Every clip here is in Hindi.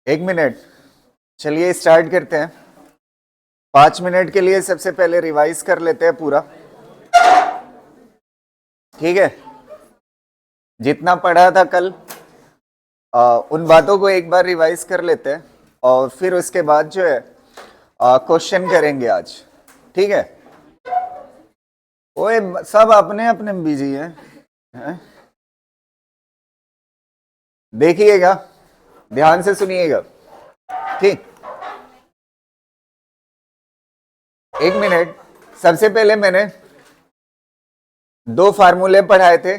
एक मिनट, चलिए स्टार्ट करते हैं। 5 मिनट के लिए सबसे पहले रिवाइज कर लेते हैं पूरा, ठीक है। जितना पढ़ा था कल उन बातों को एक बार रिवाइज कर लेते हैं और फिर उसके बाद जो है क्वेश्चन करेंगे आज, ठीक है। ओए सब अपने अपने बिजी हैं? देखिएगा, ध्यान से सुनिएगा, ठीक। एक मिनट, सबसे पहले मैंने दो फार्मूले पढ़ाए थे,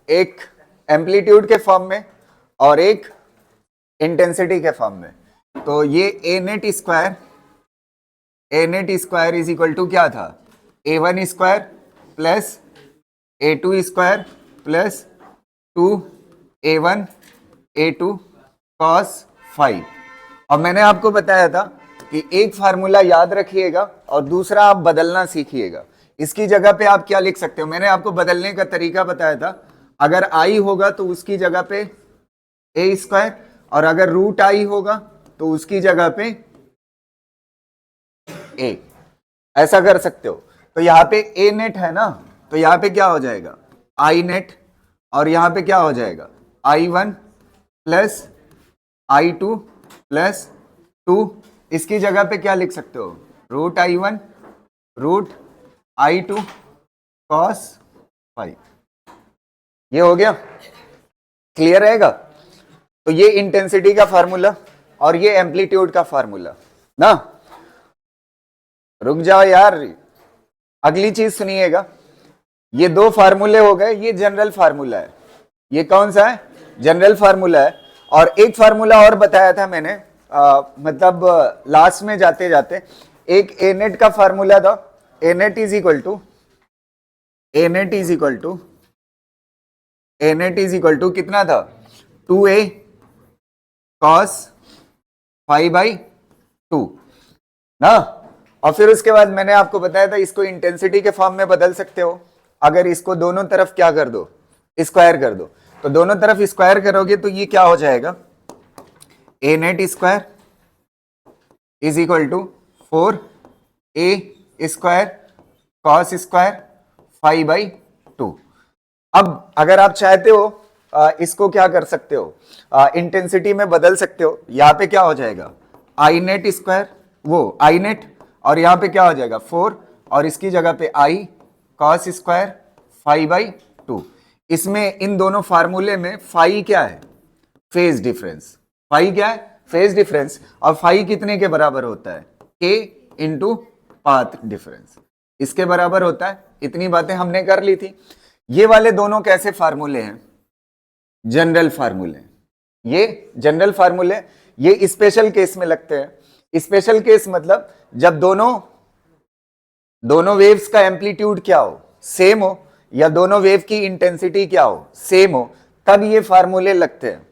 एक एम्पलीट्यूड के फॉर्म में और एक इंटेंसिटी के फॉर्म में। तो ये A net square is equal to क्या था, A1 square plus A2 square plus 2A1 A2 cos 5। और मैंने आपको बताया था कि एक फार्मूला याद रखिएगा और दूसरा आप बदलना सीखिएगा। इसकी जगह पे आप क्या लिख सकते हो, मैंने आपको बदलने का तरीका बताया था। अगर आई होगा तो उसकी जगह पे ए स्क्वायर, और अगर रूट आई होगा तो उसकी जगह पे ए, ऐसा कर सकते हो। तो यहां पे ए नेट है ना, तो यहां पे क्या हो जाएगा आई नेट, और यहां पे क्या हो जाएगा I1 प्लस I2 प्लस 2। इसकी जगह पे क्या लिख सकते हो, root I1 root I2 cos 5। ये हो गया, क्लियर रहेगा। तो ये इंटेंसिटी का फार्मूला और ये एम्पलीट्यूड का फार्मूला ना। रुक जाओ यार, अगली चीज सुनिएगा। ये दो फार्मूले हो गए, ये जनरल फार्मूला है। ये कौन सा है, जनरल फार्मूला है। और एक फार्मूला और बताया था मैंने, मतलब लास्ट में जाते जाते, एक ए नेट का फार्मूला था। ए नेट इज इक्वल टू कितना था, 2A cos 5/2 ना। और फिर उसके बाद मैंने आपको बताया था इसको इंटेंसिटी के फॉर्म में बदल सकते हो। अगर इसको दोनों तरफ क्या कर दो, स्क्वायर कर दो, तो दोनों तरफ स्क्वायर करोगे तो ये क्या हो जाएगा, A net square is equal to 4A square cos square 5/2। अब अगर आप चाहते हो इसको क्या कर सकते हो, इंटेंसिटी में बदल सकते हो। यहां पे क्या हो जाएगा आई नेट स्क्वायर, वो आई नेट, और यहां पे क्या हो जाएगा 4, और इसकी जगह पे आई cos स्क्वायर 5/2। इसमें इन दोनों फार्मूले में फाई क्या है, फेज डिफरेंस। फाई क्या है, फेज डिफरेंस। और फाई कितने के बराबर होता है, के इंटू पाथ डिफरेंस, इसके बराबर होता है। इतनी बातें हमने कर ली थी। ये वाले दोनों कैसे फार्मूले हैं, जनरल फार्मूले। ये जनरल फार्मूले, ये स्पेशल केस में लगते हैं। स्पेशल केस मतलब जब दोनों वेव्स का एम्पलीट्यूड क्या हो, सेम हो, या दोनों वेव की इंटेंसिटी क्या हो, सेम हो, तब ये फार्मूले लगते हैं।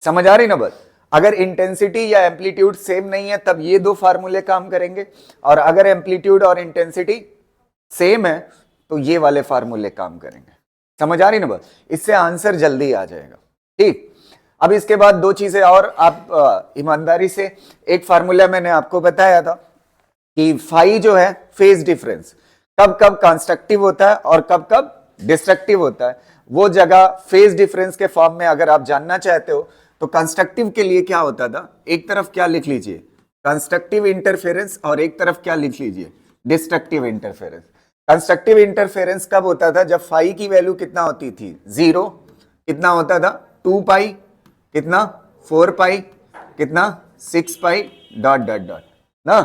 समझ आ रही ना बात। अगर इंटेंसिटी या एम्पलीट्यूड सेम नहीं है तब ये दो फार्मूले काम करेंगे, और अगर एम्पलीट्यूड और इंटेंसिटी सेम है तो ये वाले फार्मूले काम करेंगे। समझ आ रही ना बात, इससे आंसर जल्दी आ जाएगा, ठीक। अब इसके बाद दो चीजें और आप ईमानदारी से, एक फार्मूला मैंने आपको बताया था कि फाई जो है फेज डिफरेंस कब कब कंस्ट्रक्टिव होता है और कब कब डिस्ट्रक्टिव होता है। वो जगह फेज डिफरेंस के फॉर्म में अगर आप जानना चाहते हो तो कंस्ट्रक्टिव के लिए क्या होता था, एक तरफ क्या लिख लीजिए कंस्ट्रक्टिव इंटरफेरेंस, और एक तरफ क्या लिख लीजिए डिस्ट्रक्टिव इंटरफेरेंस। कंस्ट्रक्टिव इंटरफेरेंस कब होता था, जब फाई की वैल्यू कितना होती थी, 0, कितना होता था 2 पाई, कितना 4 पाई, कितना 6 पाई डॉट डॉट डॉट ना।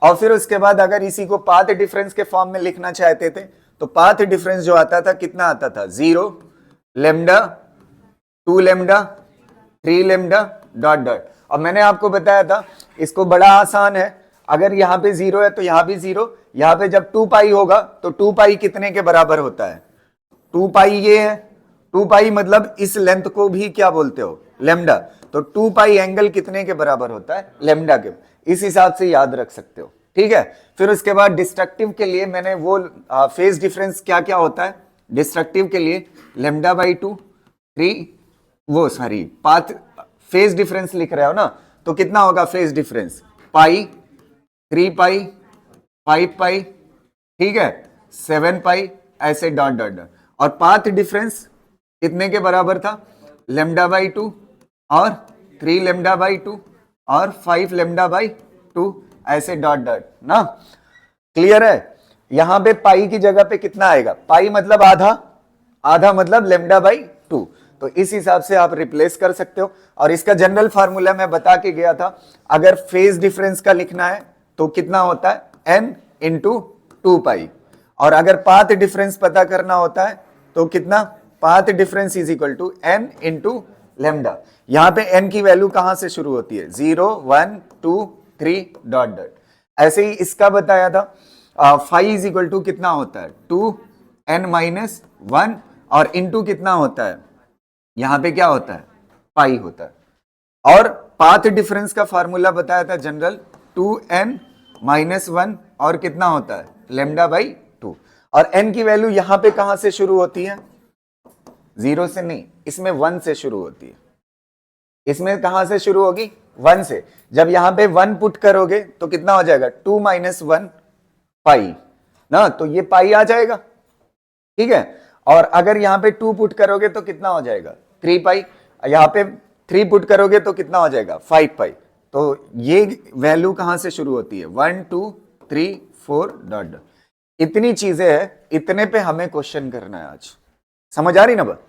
और फिर उसके बाद अगर इसी को पाथ डिफरेंस के फॉर्म में लिखना चाहते थे तो पाथ डिफरेंस जो आता था कितना आता था, 0 lambda 2 lambda 3 lambda dot dot. और मैंने आपको बताया था इसको बड़ा आसान है, अगर यहां पे 0 है तो यहां भी 0, यहां पे जब 2 पाई होगा तो 2 पाई कितने के बराबर होता है, 2 पाई ये है, 2 पाई मतलब इस लेंथ को भी क्या बोलते हो, लेमडा। तो 2 पाई एंगल कितने के बराबर होता है, लेमडा के। इस हिसाब से याद रख सकते हो, ठीक है। फिर उसके बाद डिस्ट्रक्टिव के लिए मैंने वो फेज डिफरेंस क्या क्या होता है डिस्ट्रक्टिव के लिए, लेमडा बाई 2, 3, वो सॉरी पाथ फेज डिफरेंस लिख रहे हो ना, तो कितना होगा फेज डिफरेंस, पाई, 3 पाई, 5 पाई, ठीक है, 7 पाई, ऐसे डॉट डॉट डॉट। और पाथ डिफरेंस कितने के बराबर था, लेमडा बाई 2 और 3 लेमडा बाई 2 और 5 लेमडा बाई 2, ऐसे डॉट डॉट ना। क्लियर है? यहां पे पाई की जगह पे कितना आएगा, पाई मतलब आधा, आधा मतलब लेमडा बाई 2, तो इस हिसाब से आप रिप्लेस कर सकते हो। और इसका जनरल फार्मूला मैं बता के गया था, अगर फेज डिफरेंस का लिखना है तो कितना होता है, n इंटू 2 पाई, और अगर पाथ डिफरेंस पता करना होता है तो कितना, path difference is equal to n into lambda. यहां पे n की वैल्यू कहां से शुरू होती है, 0 1 2 3 डॉट डॉट। ऐसे ही इसका बताया था, फाइव इज इक्वल टू कितना होता है, 2n माइनस 1, और इंटू कितना होता है, यहां पे क्या होता है, पाई होता है। और पाथ डिफरेंस का फार्मूला बताया था जनरल, 2n माइनस 1 और कितना होता है, लेमडा बाई 2। और n की वैल्यू यहां पे कहां से शुरू होती है, 0 से नहीं, इसमें 1 से शुरू होती है। इसमें कहां से शुरू होगी, 1 से। जब यहां पे 1 पुट करोगे तो कितना हो जाएगा, 2 माइनस 1 पाई ना, तो ये पाई आ जाएगा, ठीक है। और अगर यहां पे 2 पुट करोगे तो कितना हो जाएगा, 3 पाई, यहां पे 3 पुट करोगे तो कितना हो जाएगा, 5 पाई। तो ये वैल्यू कहां से शुरू होती है, 1 2 3 4 डॉट डॉट। इतनी चीजें हैं, इतने पे हमें क्वेश्चन करना है आज। समझ आ रही ना बात?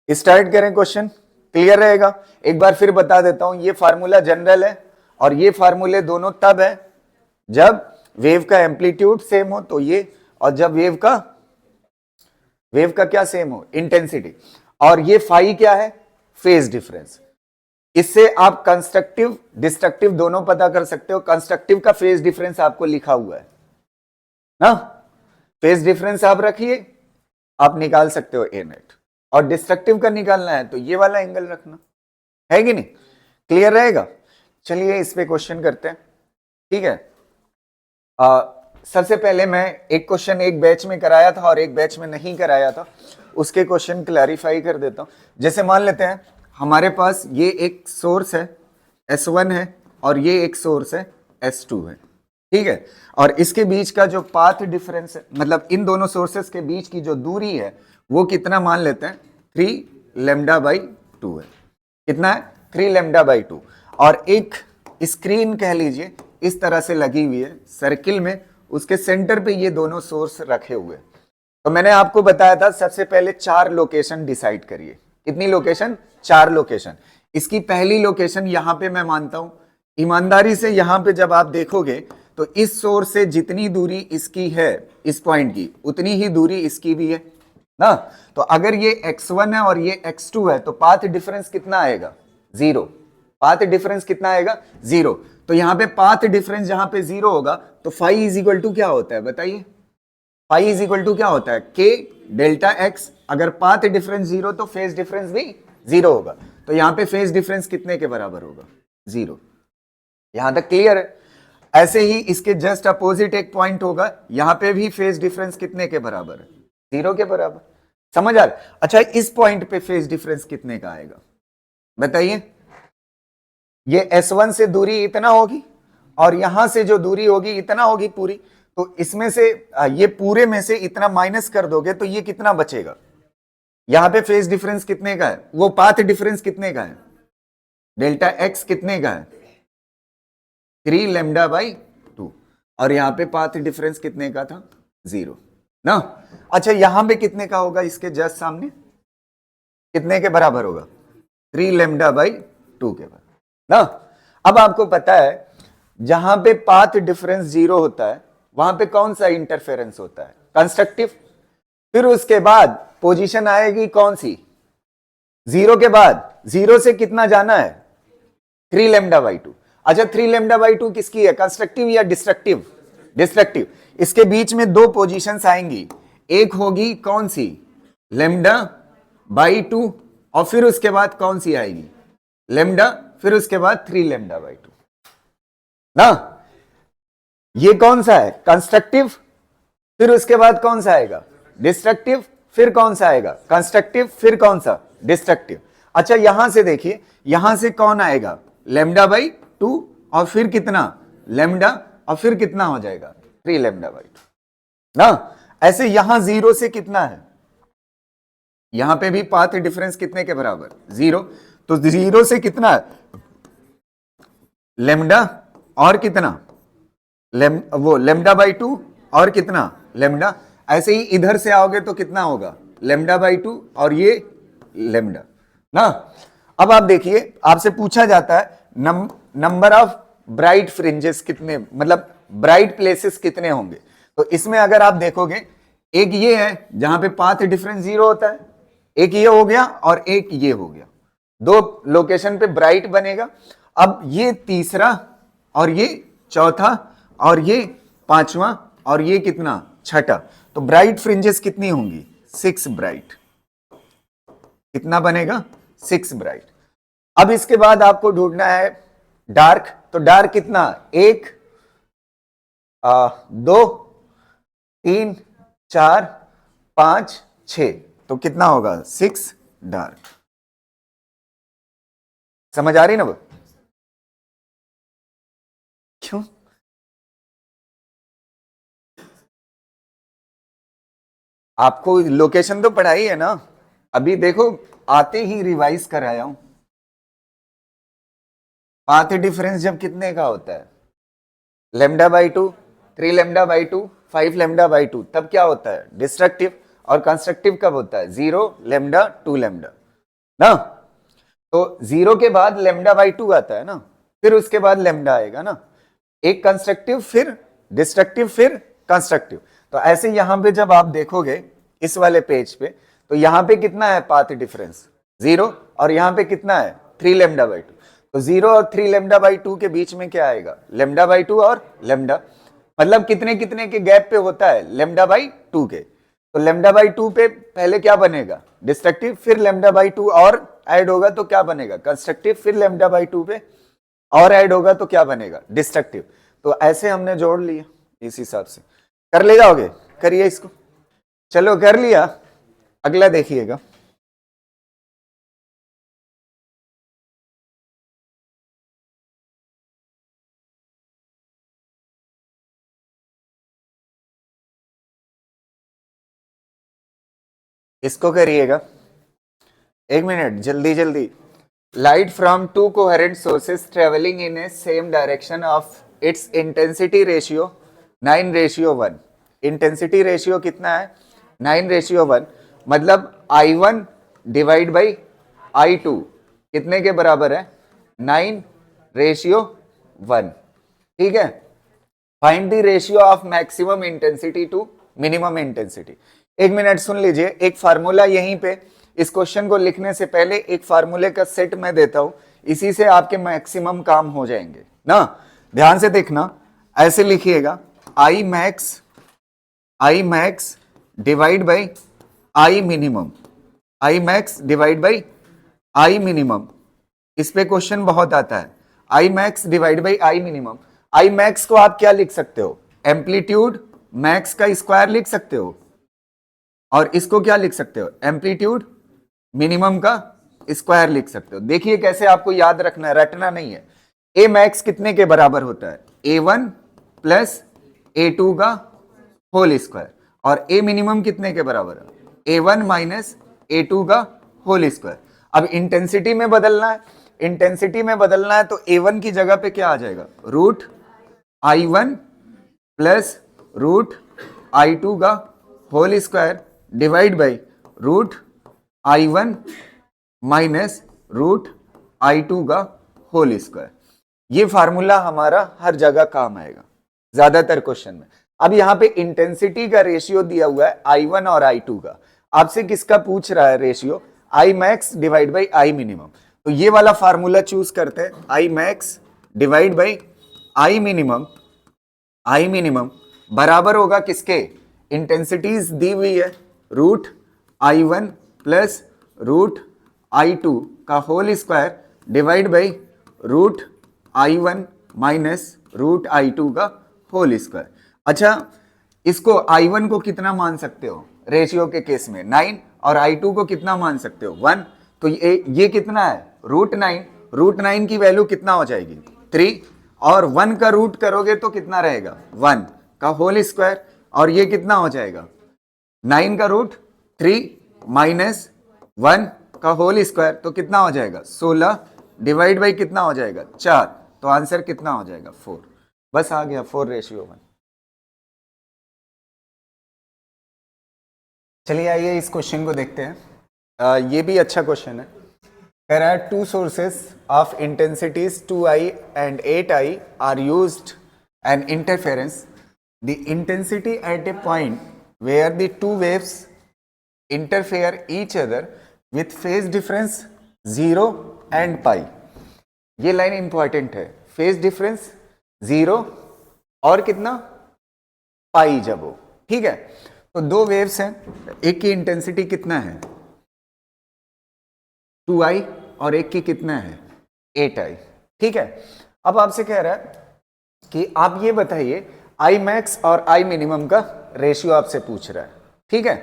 स्टार्ट करें क्वेश्चन, क्लियर रहेगा। एक बार फिर बता देता हूं, ये फार्मूला जनरल है और ये फार्मूले दोनों तब है जब वेव का एम्पलीट्यूड सेम हो, तो ये, और जब वेव का क्या सेम हो, इंटेंसिटी। और ये फाई क्या है, फेज डिफरेंस। इससे आप कंस्ट्रक्टिव डिस्ट्रक्टिव दोनों पता कर सकते हो। कंस्ट्रक्टिव का फेज डिफरेंस आपको लिखा हुआ है ना, फेज डिफरेंस आप रखिए, आप निकाल सकते हो ए नेट। और डिस्ट्रक्टिव का निकालना है तो ये वाला एंगल रखना है कि नहीं, क्लियर रहेगा। चलिए इस पे क्वेश्चन करते हैं, ठीक है। सबसे पहले मैं एक क्वेश्चन एक बैच में कराया था और एक बैच में नहीं कराया था, उसके क्वेश्चन क्लैरिफाई कर देता हूं। जैसे मान लेते हैं हमारे पास ये एक सोर्स है S1 है और ये एक सोर्स है S2 है, ठीक है। और इसके बीच का जो पाथ डिफरेंस है, मतलब इन दोनों सोर्सेस के बीच की जो दूरी है वो कितना मान लेते हैं, 3 लेमडा बाई 2 है। कितना है, 3 लेमडा बाई 2। और एक स्क्रीन कह लीजिए इस तरह से लगी हुई है सर्किल में, उसके सेंटर पे ये दोनों सोर्स रखे हुए। तो मैंने आपको बताया था सबसे पहले 4 लोकेशन डिसाइड करिए। कितनी लोकेशन, 4 लोकेशन। इसकी पहली लोकेशन यहां पे मैं मानता हूं, ईमानदारी से यहां पे जब आप देखोगे तो इस सोर्स से जितनी दूरी इसकी है इस पॉइंट की, उतनी ही दूरी इसकी भी है ना। तो अगर ये x1 है और ये x2 है तो पाथ डिफरेंस कितना आएगा, 0। पाथ डिफरेंस कितना आएगा, 0। तो यहां पे पाथ डिफरेंस जहां पे 0 होगा तो फाई इज इक्वल टू क्या होता है बताइए, फाई इज इक्वल टू क्या होता है, k डेल्टा x। अगर पाथ डिफरेंस 0 तो फेज डिफरेंस भी 0 होगा। तो यहां पे फेज डिफरेंस कितने के बराबर होगा, 0। यहां तक क्लियर है। ऐसे ही इसके जस्ट अपोजिट एक पॉइंट होगा, यहां पे भी फेज डिफरेंस कितने के बराबर है, 0 के बराबर। समझ आ रहा? अच्छा, इस पॉइंट पे फेज डिफरेंस कितने का आएगा बताइए। ये S1 से दूरी इतना होगी और यहां से जो दूरी होगी इतना होगी पूरी, तो इसमें से ये पूरे में से इतना माइनस कर दोगे तो ये कितना बचेगा। यहां पे फेज डिफरेंस कितने का है, वो पाथ डिफरेंस कितने का है, डेल्टा x कितने का है, 3 लेमडा बाई 2। और यहां पे पाथ डिफरेंस कितने का था, 0 ना। अच्छा, यहां पे कितने का होगा, इसके जस्ट सामने कितने के बराबर होगा, 3 लेमडा बाई 2 के बराबर ना। अब आपको पता है जहां पे पाथ डिफरेंस 0 होता है वहां पे कौन सा इंटरफेरेंस होता है, कंस्ट्रक्टिव। फिर उसके बाद पोजीशन आएगी कौन सी, 0 के बाद 0 से कितना जाना है, 3 लेमडा बाई 2। अच्छा, 3 लेमडा बाई 2 किसकी है, कंस्ट्रक्टिव या डिस्ट्रक्टिव, डिस्ट्रक्टिव। इसके बीच में 2 पोजीशंस आएंगी, एक होगी कौन सी, लेमडा बाई 2, और फिर उसके बाद कौन सी आएगी, लेमडा, फिर उसके बाद 3 लेमडा बाई 2 ना। ये कौन सा है, कंस्ट्रक्टिव। फिर उसके बाद कौन सा आएगा, डिस्ट्रक्टिव। फिर कौन सा आएगा, कंस्ट्रक्टिव। फिर कौन सा, डिस्ट्रक्टिव। अच्छा, यहां से देखिए, यहां से कौन आएगा, लेमडा बाई 2 और फिर कितना लेमडा और फिर कितना हो जाएगा 3 लेमडा बाई 2 ना। ऐसे यहां 0 से कितना है, यहां पे भी पाथ डिफरेंस कितने के बराबर 0, तो 0 से कितना है लेमडा और कितना वो लेमडा बाई 2 और कितना लेमडा। ऐसे ही इधर से आओगे तो कितना होगा लेमडा बाई 2 और ये लेमडा ना। अब आप देखिए आपसे पूछा जाता है नंबर ऑफ ब्राइट फ्रिंजेस कितने, मतलब ब्राइट प्लेसेस कितने होंगे। तो इसमें अगर आप देखोगे एक ये है जहां पे पाथ डिफरेंस 0 होता है, एक ये हो गया और एक ये हो गया, दो लोकेशन पे ब्राइट बनेगा। अब ये तीसरा और ये चौथा और ये पांचवा और ये कितना छठा, तो ब्राइट फ्रिंजेस कितनी होंगी 6 ब्राइट, कितना बनेगा 6 ब्राइट। अब इसके बाद आपको ढूंढना है डार्क, तो डार्क कितना 1 2 3 4 5 6, तो कितना होगा 6 डार्क। समझ आ रही ना वो, क्यों आपको लोकेशन तो पढ़ाई है ना, अभी देखो आते ही रिवाइज कराया हूं। पाथ डिफरेंस जब कितने का होता है lambda by 2 3 lambda by 2 5 lambda by 2, तब क्या होता है डिस्ट्रक्टिव, और कंस्ट्रक्टिव कब होता है 0 लेमडा 2 लेमडा ना। तो 0 के बाद लेमडा बाई 2 आता है ना, फिर उसके बाद लेमडा आएगा ना, एक कंस्ट्रक्टिव फिर डिस्ट्रक्टिव फिर कंस्ट्रक्टिव। तो ऐसे यहां पे जब आप देखोगे इस वाले पेज पे, तो यहां पे कितना है पाथ डिफरेंस 0 और यहां पे कितना है 3 लेमडा बाई 2, तो 0 और 3 लेमडा बाई 2 के बीच में क्या आएगा लेमडा बाई 2 और लेमडा, मतलब कितने कितने के गैप पे होता है लेमडा बाई 2 के। तो लेमडा बाई 2 पे पहले क्या बनेगा डिस्ट्रक्टिव, फिर लेमडा बाई 2 और ऐड होगा तो क्या बनेगा कंस्ट्रक्टिव, फिर लेमडा बाई 2 पे और ऐड होगा तो क्या बनेगा डिस्ट्रक्टिव। तो ऐसे हमने जोड़ लिया, इस हिसाब से कर ले जाओगे, करिए इसको। चलो कर लिया, अगला देखिएगा। इसको करिएगा, एक मिनट जल्दी जल्दी। Light from to coherent sources travelling in A same direction of its intensity ratio 9:1। Intensity ratio कितना है 9:1, मतलब I1 डिवाइड बाई I2 कितने के बराबर है 9:1। ठीक है, find the ratio of maximum intensity to minimum intensity. एक मिनट सुन लीजिए, एक फार्मूला यहीं पे इस क्वेश्चन को लिखने से पहले एक फार्मूले का सेट मैं देता हूं, इसी से आपके मैक्सिमम काम हो जाएंगे ना। ध्यान से देखना, ऐसे लिखिएगा I max divide by I minimum, I max divide by I minimum. इस पे क्वेश्चन बहुत आता है, I max divide by I minimum. I max को आप क्या लिख सकते हो एम्पलीट्यूड मैक्स का स्क्वायर लिख सकते हो, और इसको क्या लिख सकते हो एम्पलीट्यूड मिनिमम का स्क्वायर लिख सकते हो। देखिए कैसे आपको याद रखना है, रटना नहीं है। ए मैक्स कितने के बराबर होता है A1 प्लस A2 का होल स्क्वायर, और ए मिनिमम कितने के बराबर है A1 माइनस A2 का होल स्क्वायर। अब इंटेंसिटी में बदलना है, इंटेंसिटी में बदलना है तो A1 की जगह पे क्या आ जाएगा root I1 plus root I2 का whole square divide by root I1 minus root I2 का होल स्क्वायर। ये फार्मूला हमारा हर जगह काम आएगा ज्यादातर क्वेश्चन में। अब यहाँ पे इंटेंसिटी का रेशियो दिया हुआ है I1 और I2 का, आपसे किसका पूछ रहा है ratio I max divide by I minimum. तो ये वाला फार्मूला चूज करते हैं, I max divide by I minimum बराबर होगा किसके, इंटेंसिटीज दी हुई है root I1 plus root I2 का whole square divide by root I1 minus root I2 का होल स्क्वायर। अच्छा, इसको I1 को कितना मान सकते हो रेशियो के केस में 9, और I2 को कितना मान सकते हो 1। तो ये कितना है रूट 9 √9 की वैल्यू कितना हो जाएगी 3, और 1 का रूट करोगे तो कितना रहेगा 1 का होल स्क्वायर, और ये कितना हो जाएगा 9 का रूट 3 माइनस 1 का होल स्क्वायर, तो कितना हो जाएगा 16 डिवाइड बाई कितना हो जाएगा 4, तो आंसर कितना हो जाएगा 4। बस आ गया 4:1। चलिए आइए इस क्वेश्चन को देखते हैं। ये भी अच्छा क्वेश्चन है। कह रहा है 2 sources of intensities 2i and 8i are used an interference. The intensity at a point where the two waves interfere each other with phase difference 0 and pi. ये लाइन इंपॉर्टेंट है, फेज डिफरेंस 0 और कितना पाई जब हो, ठीक है। तो दो वेव्स हैं, एक की इंटेंसिटी कितना है 2i और एक की कितना है 8i, ठीक है। अब आपसे कह रहा है कि आप ये बताइए आई मैक्स और आई मिनिमम का रेशियो आपसे पूछ रहा है, ठीक है।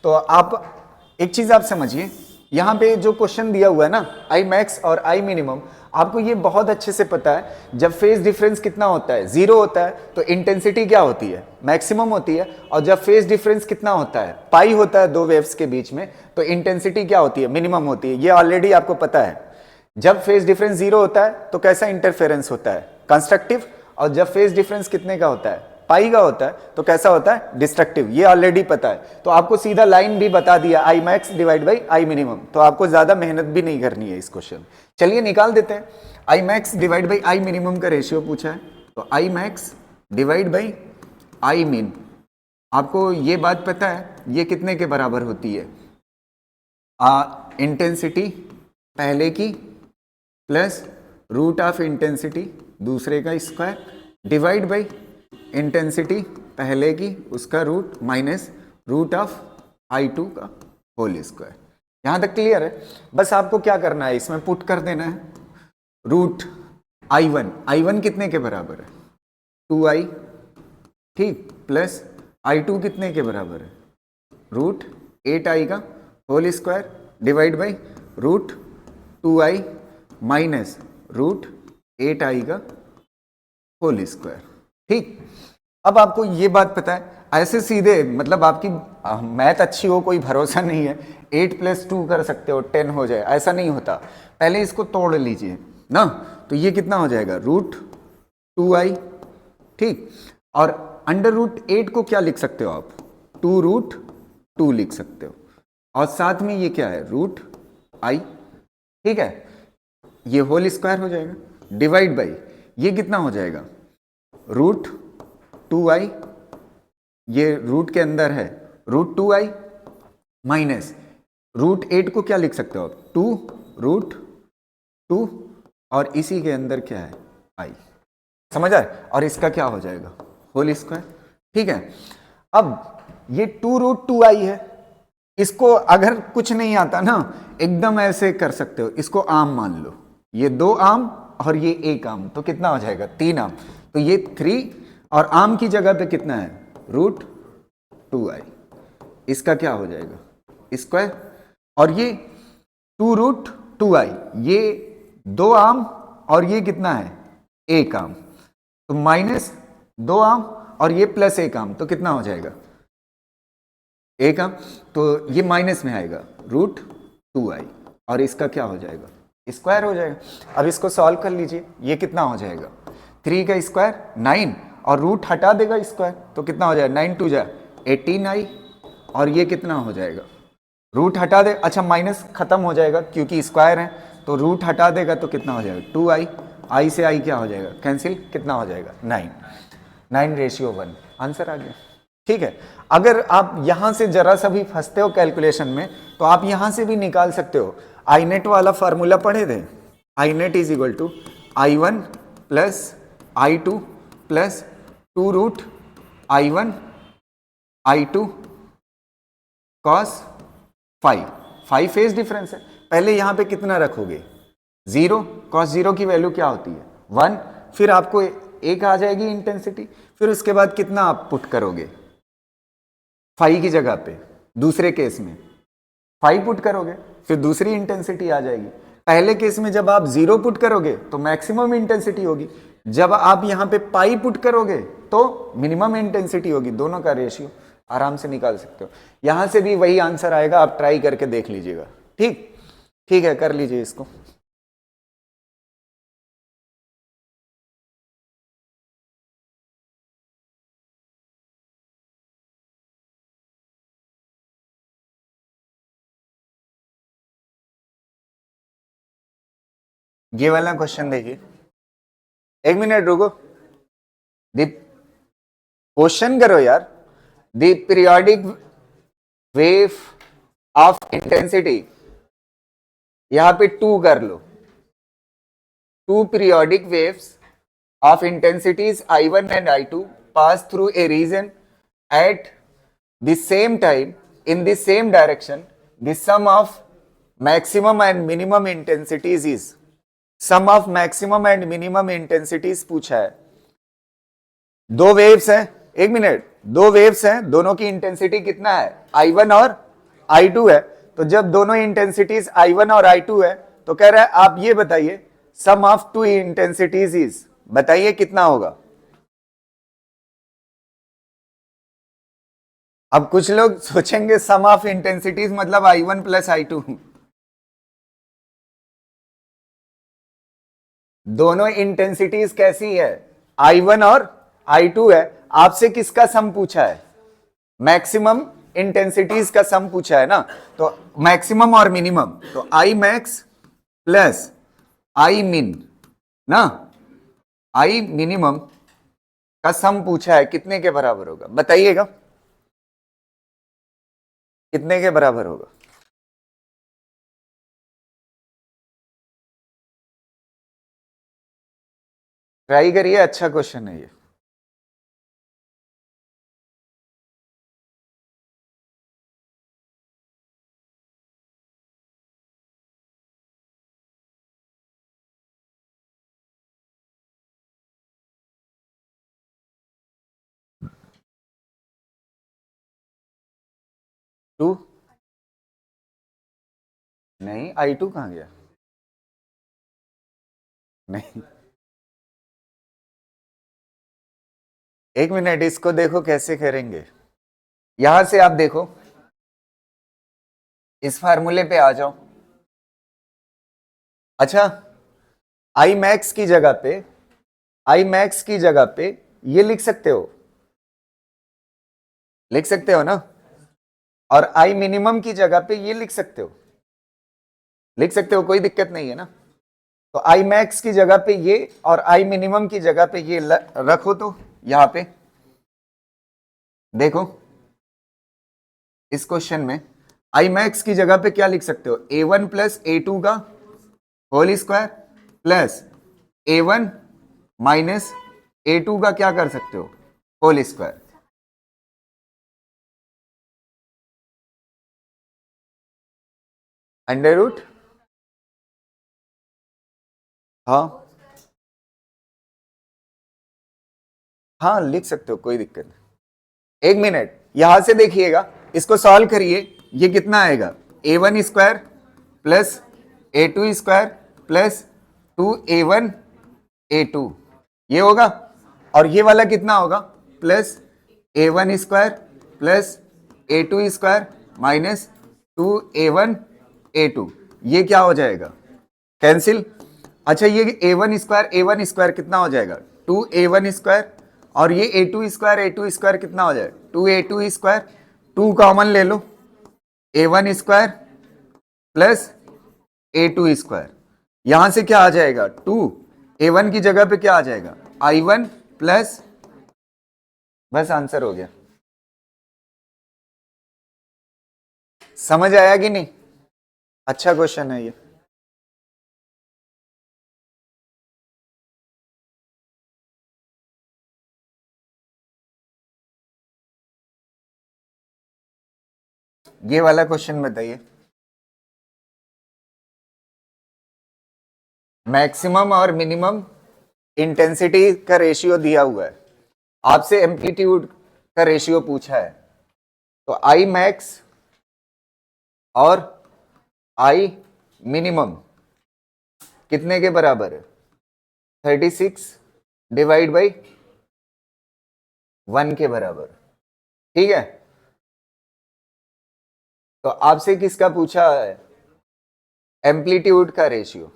तो आप एक चीज आप समझिए, यहां पे जो क्वेश्चन दिया हुआ है ना आई मैक्स और आई मिनिमम, आपको ये बहुत अच्छे से पता है जब फेज डिफरेंस कितना होता है 0 होता है तो इंटेंसिटी क्या होती है मैक्सिमम होती है, और जब फेज डिफरेंस कितना होता है पाई होता है दो वेव्स के बीच में तो इंटेंसिटी क्या होती है मिनिमम होती है। ये ऑलरेडी आपको पता है। जब फेज डिफरेंस 0 होता है तो कैसा इंटरफेरेंस होता है कंस्ट्रक्टिव, और जब फेज डिफरेंस कितने का होता है पाई का होता है तो कैसा होता है डिस्ट्रक्टिव। ये ऑलरेडी पता है, तो आपको सीधा लाइन भी बता दिया I max divide by I minimum, तो आपको ज्यादा मेहनत भी नहीं करनी है इस क्वेश्चन। चलिए निकाल देते हैं। I max divide by I minimum का रेशियो पूछा है, तो आई मैक्स डिवाइड बाई आई मिन, आपको ये बात पता है ये कितने के बराबर होती है इंटेंसिटी पहले की प्लस रूट ऑफ इंटेंसिटी दूसरे का स्क्वायर डिवाइड बाई इंटेंसिटी पहले की उसका root minus root of I2 का होल स्क्वायर। यहां तक क्लियर है। बस आपको क्या करना है इसमें पुट कर देना है रूट I1 कितने के बराबर है 2i, ठीक, प्लस I2 कितने के बराबर है रूट 8i का whole square divide by root 2i minus root 8i का होल स्क्वायर, ठीक। अब आपको ये बात पता है, ऐसे सीधे मतलब आपकी मैथ अच्छी हो कोई भरोसा नहीं है, 8 + 2 कर सकते हो 10 हो जाए, ऐसा नहीं होता। पहले इसको तोड़ लीजिए ना, तो ये कितना हो जाएगा रूट 2i, ठीक, और अंडर रूट 8 को क्या लिख सकते हो आप 2√2 लिख सकते हो, और साथ में ये क्या है रूट i, ठीक है, ये होल स्क्वायर हो जाएगा डिवाइड बाई ये कितना हो जाएगा रूट 2i, ये रूट के अंदर है रूट 2i माइनस रूट 8 को क्या लिख सकते हो आप 2√2, और इसी के अंदर क्या है i, समझ आए, और इसका क्या हो जाएगा होल स्क्वायर, ठीक है। अब ये 2√2i है, इसको अगर कुछ नहीं आता ना एकदम ऐसे कर सकते हो, इसको आम मान लो, ये 2 आम और ये 1 आम, तो कितना हो जाएगा 3 आम, तो ये 3 और आम की जगह पे कितना है रूट 2i, इसका क्या हो जाएगा स्क्वायर, और ये 2√2i, ये 2 आम और ये कितना है 1 आम, तो माइनस 2 आम और ये प्लस 1 आम, तो कितना हो जाएगा 1 आम, तो ये माइनस में आएगा रूट 2i, और इसका क्या हो जाएगा स्क्वायर हो जाएगा। अब इसको सॉल्व कर लीजिए, ये कितना हो जाएगा 3 का स्क्वायर 9 और रूट हटा देगा स्क्वायर, तो कितना हो जाएगा 9 × 2 = 18i, और ये कितना हो जाएगा रूट हटा दे, अच्छा माइनस खत्म हो जाएगा क्योंकि स्क्वायर है, तो रूट हटा देगा तो कितना हो जाएगा 2i, i से i क्या हो जाएगा कैंसिल, कितना हो जाएगा 9:1, आंसर आ गया, ठीक है। अगर आप यहां से जरा सा भी फंसते हो कैलकुलेशन में तो आप यहां से भी निकाल सकते हो। inet वाला फार्मूला पढ़े थे, inet = i1 + i2 + 2√i1 i2 cos 5 phase difference है। पहले यहां पे कितना रखोगे 0, cos 0 की वैल्यू क्या होती है 1, फिर आपको 1 आ जाएगी इंटेंसिटी, फिर उसके बाद कितना आप पुट करोगे 5 की जगह पे, दूसरे केस में 5 पुट करोगे, फिर दूसरी इंटेंसिटी आ जाएगी, पहले केस में जब आप 0 पुट करोगे तो मैक्सिमम इंटेंसिटी होगी, जब आप यहां पे पाई पुट करोगे तो मिनिमम इंटेंसिटी होगी। दोनों का रेशियो आराम से निकाल सकते हो। यहां से भी वही आंसर आएगा, आप ट्राई करके देख लीजिएगा। ठीक ठीक है, कर लीजिए इसको। ये वाला क्वेश्चन देखिए, एक मिनट रुको, क्वेश्चन करो यार। The periodic wave of intensity, यहां पे 2 कर लो। 2 periodic waves of intensities I1 and I2 pass through a region at the same time in the same direction. The sum of maximum and minimum intensities is, sum of maximum and minimum intensities पूछा है। दो वेव्स हैं, एक मिनट, दो वेव्स हैं, दोनों की इंटेंसिटी कितना है, I1 और I2 है। तो जब दोनों इंटेंसिटीज I1 और I2 है तो कह रहा है आप ये बताइए सम ऑफ टू इंटेंसिटीज इज, बताइए कितना होगा। अब कुछ लोग सोचेंगे सम ऑफ इंटेंसिटीज मतलब I1 प्लस I2, दोनों इंटेंसिटीज कैसी है, I1 और I2 है। आपसे किसका सम पूछा है, मैक्सिमम इंटेंसिटीज का सम पूछा है ना, तो मैक्सिमम और मिनिमम, तो I मैक्स प्लस I मिन ना, I मिनिमम का सम पूछा है, कितने के बराबर होगा बताइएगा, कितने के बराबर होगा। ट्राई करिए, अच्छा क्वेश्चन है ये। टू नहीं, I2 कहां गया, नहीं, एक मिनट, इसको देखो कैसे करेंगे। यहां से आप देखो, इस फार्मूले पे आ जाओ। अच्छा, आई मैक्स की जगह पे, आई मैक्स की जगह पे ये लिख सकते हो, लिख सकते हो ना, और आई मिनिमम की जगह पे ये लिख सकते हो, लिख सकते हो, कोई दिक्कत नहीं है ना। तो आई मैक्स की जगह पे ये और आई मिनिमम की जगह पे ये रखो, तो यहां पे देखो इस क्वेश्चन में आई मैक्स की जगह पे क्या लिख सकते हो, A1 प्लस A2 का whole square plus A1 minus A2 का क्या कर सकते हो, होल स्क्वायर। अंडर रूट, हाँ हाँ लिख सकते हो, कोई दिक्कत नहीं। एक मिनट, यहां से देखिएगा, इसको सॉल्व करिए, ये कितना आएगा, A1 square plus A2 square plus 2A1 A2, ये होगा। और ये वाला कितना होगा, plus A1 square plus A2 square minus 2A1 A2, ये क्या हो जाएगा, कैंसिल। अच्छा, ये A1 स्क्वायर कितना हो जाएगा, 2A1 स्क्वायर, और ये A2 स्क्वायर कितना हो जाएगा, 2A2 स्क्वायर, 2 कॉमन ले लो, A1 square plus A2 square, यहां से क्या आ जाएगा, 2, A1 की जगह पे क्या आ जाएगा, I1 प्लस, बस आंसर हो गया। समझ आया कि नहीं, अच्छा क्वेश्चन है ये। ये वाला क्वेश्चन बताइए, मैक्सिमम और मिनिमम इंटेंसिटी का रेशियो दिया हुआ है, आपसे एम्पलीट्यूड का रेशियो पूछा है, तो आई मैक्स और आई मिनिमम कितने के बराबर है? 36 डिवाइड बाई 1 के बराबर। ठीक है, तो आपसे किसका पूछा है? एम्पलीट्यूड का रेशियो।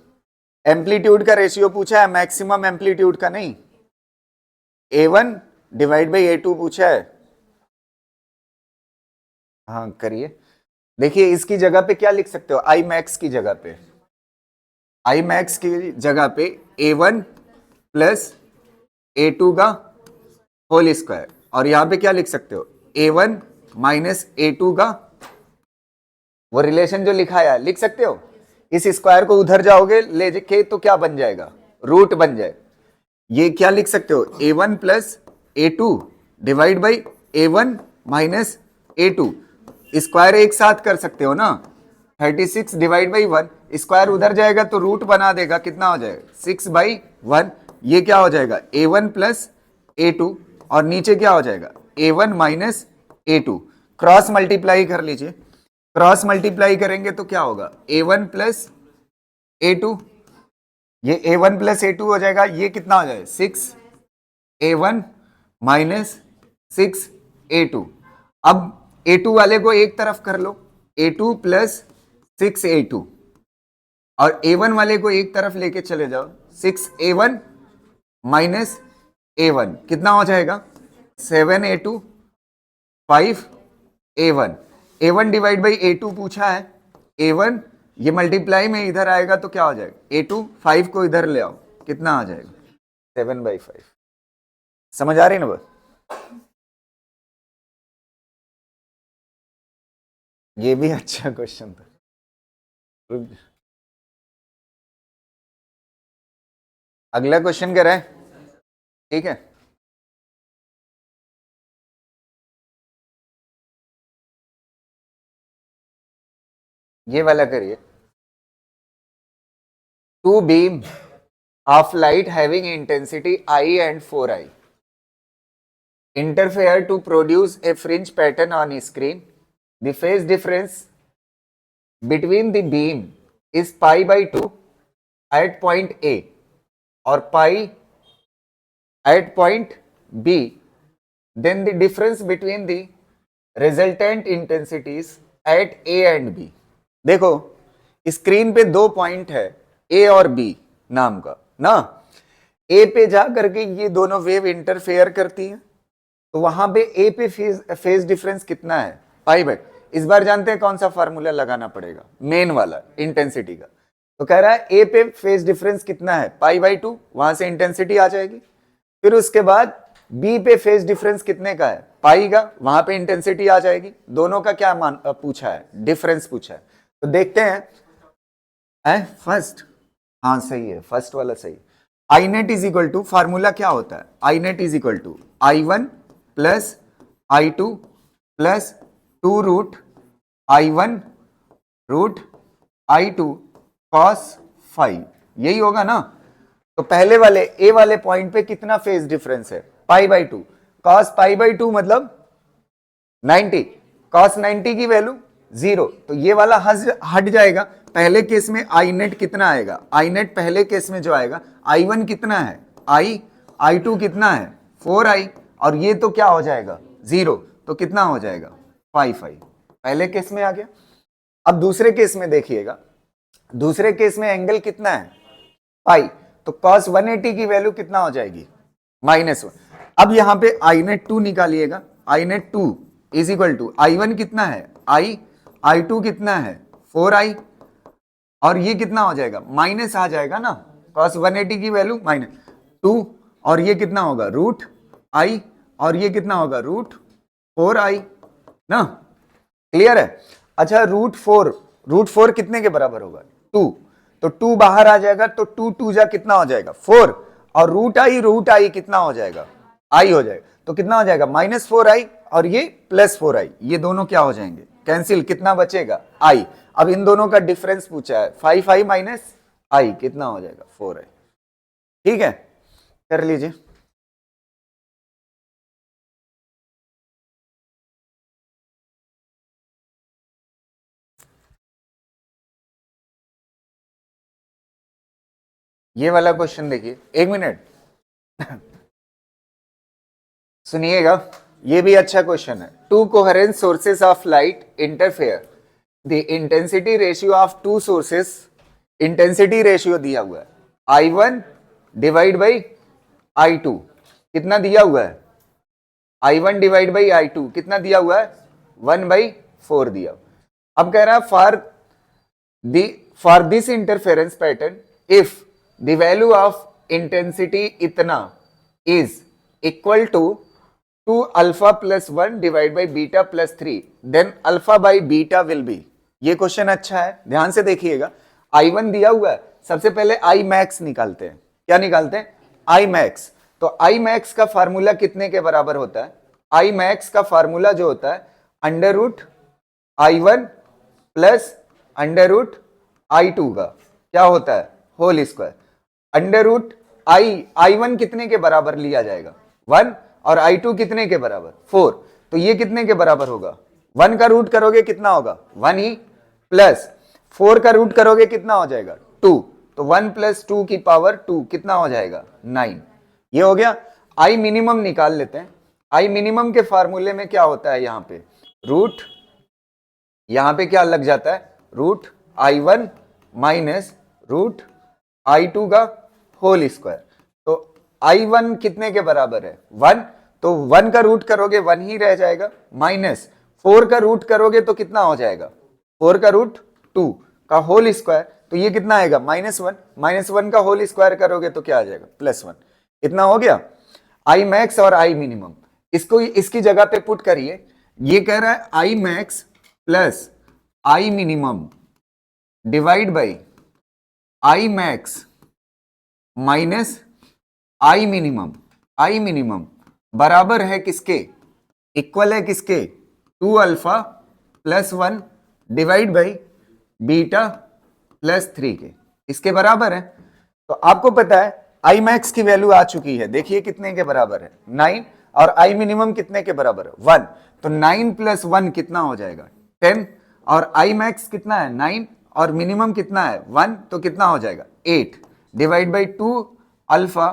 एम्पलीट्यूड का रेशियो पूछा है, मैक्सिमम एम्पलीट्यूड का नहीं। A1 डिवाइड बाई A2 पूछा है। हाँ करिए, देखिए इसकी जगह पे क्या लिख सकते हो? आई मैक्स की जगह पे, आई मैक्स की जगह पे A1 प्लस A2 का होल स्क्वायर, और यहां पे क्या लिख सकते हो? A1 माइनस A2 का, वो रिलेशन जो लिखा है लिख सकते हो। इस स्क्वायर को उधर जाओगे ले के तो क्या बन जाएगा? रूट बन जाए। ये क्या लिख सकते हो? A1 plus A2 divide by A1 minus A2। Square एक साथ कर सकते हो ना, 36 डिवाइड बाई 1, स्क्वायर उधर जाएगा तो रूट बना देगा, कितना हो जाएगा? 6/1। ये क्या हो जाएगा? A1 प्लस A2, और नीचे क्या हो जाएगा? A1 minus A2। Cross multiply कर लीजिए, क्रॉस मल्टीप्लाई करेंगे तो क्या होगा? A1 प्लस A2, ये A1 प्लस A2 हो जाएगा, ये कितना हो जाएगा? 6A1 minus 6A2। अब A2 वाले को एक तरफ कर लो, A2 प्लस 6A2, और A1 वाले को एक तरफ लेके चले जाओ, 6A1 माइनस A1 कितना हो जाएगा? 7A2 5A1। A1 divide by A2 पूछा है, A1 ये मल्टीप्लाई में इधर आएगा तो क्या हो जाएगा? A2 5 को इधर ले आओ, कितना आ जाएगा? 7/5। समझ आ रही ना बात? ये भी अच्छा क्वेश्चन था। अगला क्वेश्चन क्या है? ठीक है, ये वाला करिए। Two beam of light having intensity I and 4I interfere to produce a fringe pattern on screen. The phase difference between the beam is pi/2 at point A or pi at point B. Then the difference between the resultant intensities at A and B. देखो स्क्रीन पे दो पॉइंट है A और B नाम का ना। A पे जा करके ये दोनों वेव इंटरफेयर करती हैं, तो वहां पे ए पे फेज डिफरेंस कितना है? पाई/2। इस बार जानते हैं कौन सा फार्मूला लगाना पड़ेगा? मेन वाला इंटेंसिटी का। तो कह रहा है ए पे फेज डिफरेंस कितना है? पाई/2, वहां से इंटेंसिटी आ जाएगी। फिर उसके बाद बी पे फेज डिफरेंस कितने का है? पाई का, वहां पे इंटेंसिटी आ जाएगी। दोनों का क्या मान पूछा है? डिफरेंस पूछा है। तो देखते हैं फर्स्ट, हाँ सही है, फर्स्ट वाला सही। I net is equal to, formula क्या होता है? I net is equal to I1 plus I2 plus 2√I1 root I2 cos phi, यही होगा ना। तो पहले वाले ए वाले पॉइंट पे कितना फेज डिफरेंस है? pi/2। cos pi/2 मतलब 90, cos 90 की वैल्यू 0, तो ये वाला हट जाएगा। पहले केस में आई नेट कितना आएगा? आई नेट पहले केस में जो आएगा, I1 कितना है? I2 कितना है? 4I, और ये तो क्या हो जाएगा? 0, तो कितना हो जाएगा? 5I। पहले केस में आ गया। अब दूसरे केस में देखिएगा, दूसरे केस में एंगल कितना है? पाई, तो cos 180 की वैल्यू कितना हो जाएगी? -1। अब यहां पे आई नेट 2 निकालिएगा, I net 2 is equal to I1 कितना है? I2 कितना है? 4I, और ये कितना हो जाएगा? माइनस आ जाएगा ना, cos 180 की वैल्यू -2, और ये कितना होगा? √I, और ये कितना होगा? √4I ना। क्लियर है? अच्छा, √4 कितने के बराबर होगा? 2, तो 2 बाहर आ जाएगा, तो 2 जा कितना हो जाएगा? 4, और √I कितना हो जाएगा? I हो जाएगा, तो कितना हो जाएगा? -4I, और ये +4I, ये दोनों क्या हो जाएंगे? कैंसिल। कितना बचेगा? I। अब इन दोनों का डिफरेंस पूछा है, 5I माइनस I कितना हो जाएगा? 4I। ठीक है, कर लीजिए। ये वाला क्वेश्चन देखिए, एक मिनट सुनिएगा, ये भी अच्छा क्वेश्चन है। To coherent sources of light interfere, the intensity ratio of to sources, intensity ratio दिया हुआ है I1 डिवाइड बाई I2, कितना दिया हुआ है? I1 डिवाइड बाई I2 कितना दिया हुआ है? 1/4 दिया। अब कह रहा है for this interference pattern if the value of intensity इतना is equal to 2 alpha plus 1 divide by beta plus 3, then alpha by beta will be. ये क्वेश्चन अच्छा है, ध्यान से देखिएगा। I1 दिया हुआ है, सबसे पहले I मैक्स निकालते हैं। क्या निकालते हैं? I max. तो I मैक्स का फार्मूला कितने के बराबर होता है? I मैक्स का फार्मूला जो होता है under root I1 plus under root I2 का क्या होता है? Whole square. Under root I1 कितने के बराबर लिया जाएगा? 1, और I2 कितने के बराबर? 4। तो ये कितने के बराबर होगा? 1 का रूट करोगे कितना होगा? 1 ही, प्लस 4 का रूट करोगे कितना हो जाएगा? 2। तो 1 प्लस 2 की पावर 2 कितना हो जाएगा? 9। ये हो गया। I मिनिमम निकाल लेते हैं। I मिनिमम के फार्मूले में क्या होता है? यहां पे रूट, यहां पे क्या लग जाता है? Root I1 minus root I2 का होल स्क्वायर। तो I1 कितने के बराबर है? 1। तो 1 का रूट करोगे 1 ही रह जाएगा, माइनस 4 का रूट करोगे तो कितना हो जाएगा? 4 का रूट 2 का होल स्क्वायर। तो ये कितना आएगा? -1। -1 का होल स्क्वायर करोगे तो क्या आ जाएगा? +1। इतना हो गया I मैक्स और I मिनिमम। इसको इसकी जगह पे पुट करिए। ये कह रहा है I max plus I minimum divide by I max minus I minimum. I minimum बराबर है किसके? इक्वल है किसके? 2 alpha plus 1 divide by beta plus 3 के, इसके बराबर है। तो आपको पता है I मैक्स की वैल्यू आ चुकी है, देखिए कितने के बराबर है? 9। और I मिनिमम कितने के बराबर है? 1। तो 9 प्लस 1 कितना हो जाएगा? 10। और I मैक्स कितना है? 9, और मिनिमम कितना है? 1। तो कितना हो जाएगा? 8 divide by 2 alpha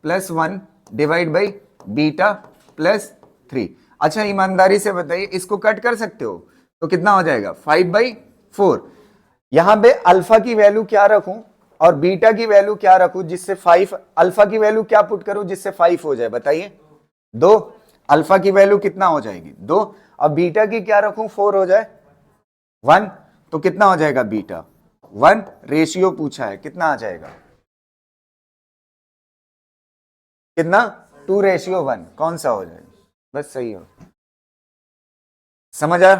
plus 1 divide by beta plus 3। अच्छा ईमानदारी से बताइए, इसको कट कर सकते हो तो कितना हो जाएगा? 5/4। यहां पे अल्फा की वैल्यू क्या रखूं और बीटा की वैल्यू क्या रखूं जिससे 5, अल्फा की वैल्यू क्या पुट करूं जिससे 5 हो जाए? बताइए। 2। अल्फा की वैल्यू कितना हो जाएगी? 2। अब बीटा की क्या रखूं? 4 हो जाए, 1। तो कितना हो जाएगा? बीटा 1। रेशियो पूछा है, कितना आ जाएगा? कितना? 2:1। कौन सा हो जाएगा? बस सही हो। समझ आ?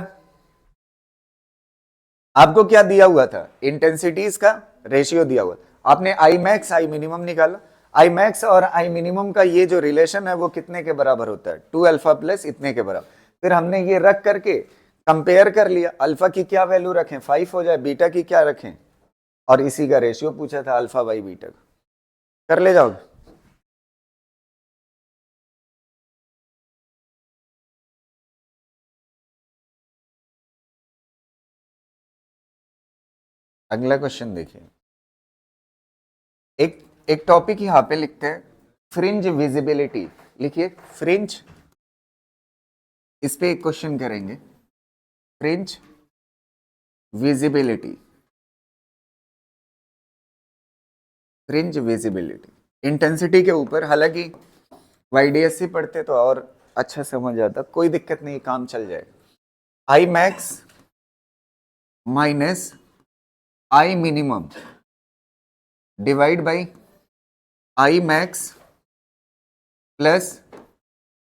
आपको क्या दिया हुआ था? इंटेंसिटीज का रेशियो दिया हुआ, आपने I मैक्स I मिनिमम निकाला। I मैक्स और I मिनिमम का ये जो रिलेशन है वो कितने के बराबर होता है? 2 अल्फा प्लस इतने के बराबर। फिर हमने ये रख करके कंपेयर कर लिया, अल्फा की क्या वैल्यू रखें? 5 हो जाए, बीटा की क्या रखें? और इसी का रेशियो पूछा था, अल्फा बाई बीटा का। कर ले जाओगे? अगला क्वेश्चन देखिए। एक एक टॉपिक यहां पे लिखते हैं, फ्रिंज विजिबिलिटी। लिखिए फ्रिंज, इस पे एक क्वेश्चन करेंगे, fringe visibility. Fringe visibility intensity के ऊपर, हालांकि YDSC पढ़ते तो और अच्छा समझ आता, कोई दिक्कत नहीं, काम चल जाएगा। I max minus I minimum divide by I max plus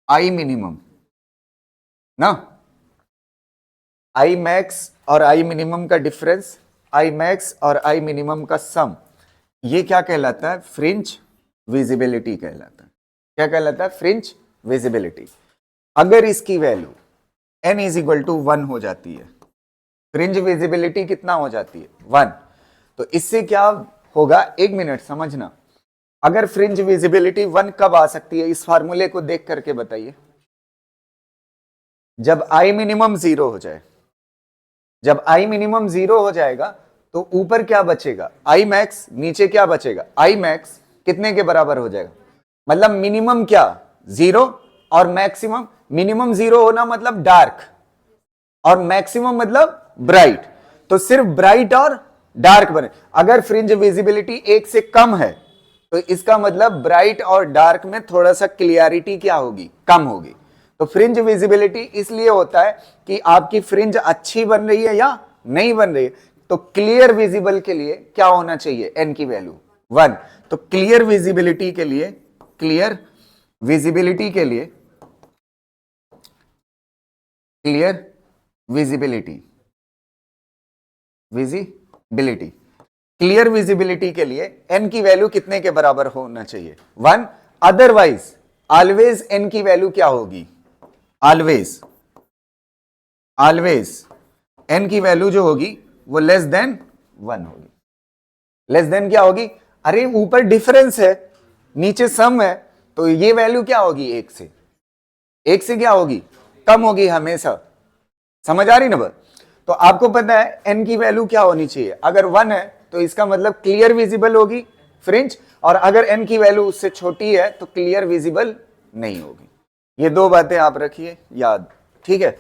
I minimum ना। I मैक्स और I मिनिमम का डिफरेंस, I मैक्स और I मिनिमम का सम, ये क्या कहलाता है? फ्रिंज विजिबिलिटी कहलाता है। क्या कहलाता है? Fringe visibility. अगर इसकी value n is equal to 1 हो जाती है, फ्रिंज विजिबिलिटी कितना हो जाती है? 1। तो इससे क्या होगा? 1 मिनट समझना। अगर फ्रिंज विजिबिलिटी 1 कब आ सकती है? इस फार्मूले को देख करके बताइए। जब I मिनिमम 0 हो जाए। जब I मिनिमम 0 हो जाएगा तो ऊपर क्या बचेगा, आई मैक्स, नीचे क्या बचेगा, आई मैक्स कितने के बराबर हो जाएगा, मतलब मिनिमम क्या, 0 और मैक्सिमम, मिनिमम 0 होना मतलब डार्क और मैक्सिमम मतलब ब्राइट, तो सिर्फ ब्राइट और डार्क बने। अगर फ्रिंज विजिबिलिटी 1 से कम है तो इसका मतलब ब्राइट और डार्क में थोड़ा सा क्लियरिटी क्या होगी, कम होगी। तो फ्रिंज विजिबिलिटी इसलिए होता है कि आपकी फ्रिंज अच्छी बन रही है या नहीं बन रही है। तो क्लियर विजिबल के लिए क्या होना चाहिए, एन की वैल्यू 1। तो क्लियर विजिबिलिटी के लिए, क्लियर विजिबिलिटी के लिए, clear visibility, visibility, clear visibility के लिए एन की वैल्यू कितने के बराबर होना चाहिए, 1। अदरवाइज ऑलवेज एन की वैल्यू क्या होगी, ऑलवेज, ऑलवेज एन की वैल्यू जो होगी वो लेस देन 1 होगी। लेस देन क्या होगी, अरे ऊपर डिफरेंस है नीचे सम है, तो ये वैल्यू क्या होगी, 1 से, 1 से क्या होगी, कम होगी हमेशा। समझ आ रही ना बात। तो आपको पता है एन की वैल्यू क्या होनी चाहिए, अगर 1 है तो इसका मतलब क्लियर विजिबल होगी फ्रिंज, और अगर एन की वैल्यू उससे छोटी है तो क्लियर विजिबल नहीं होगी। ये दो बातें आप रखिए याद, ठीक है।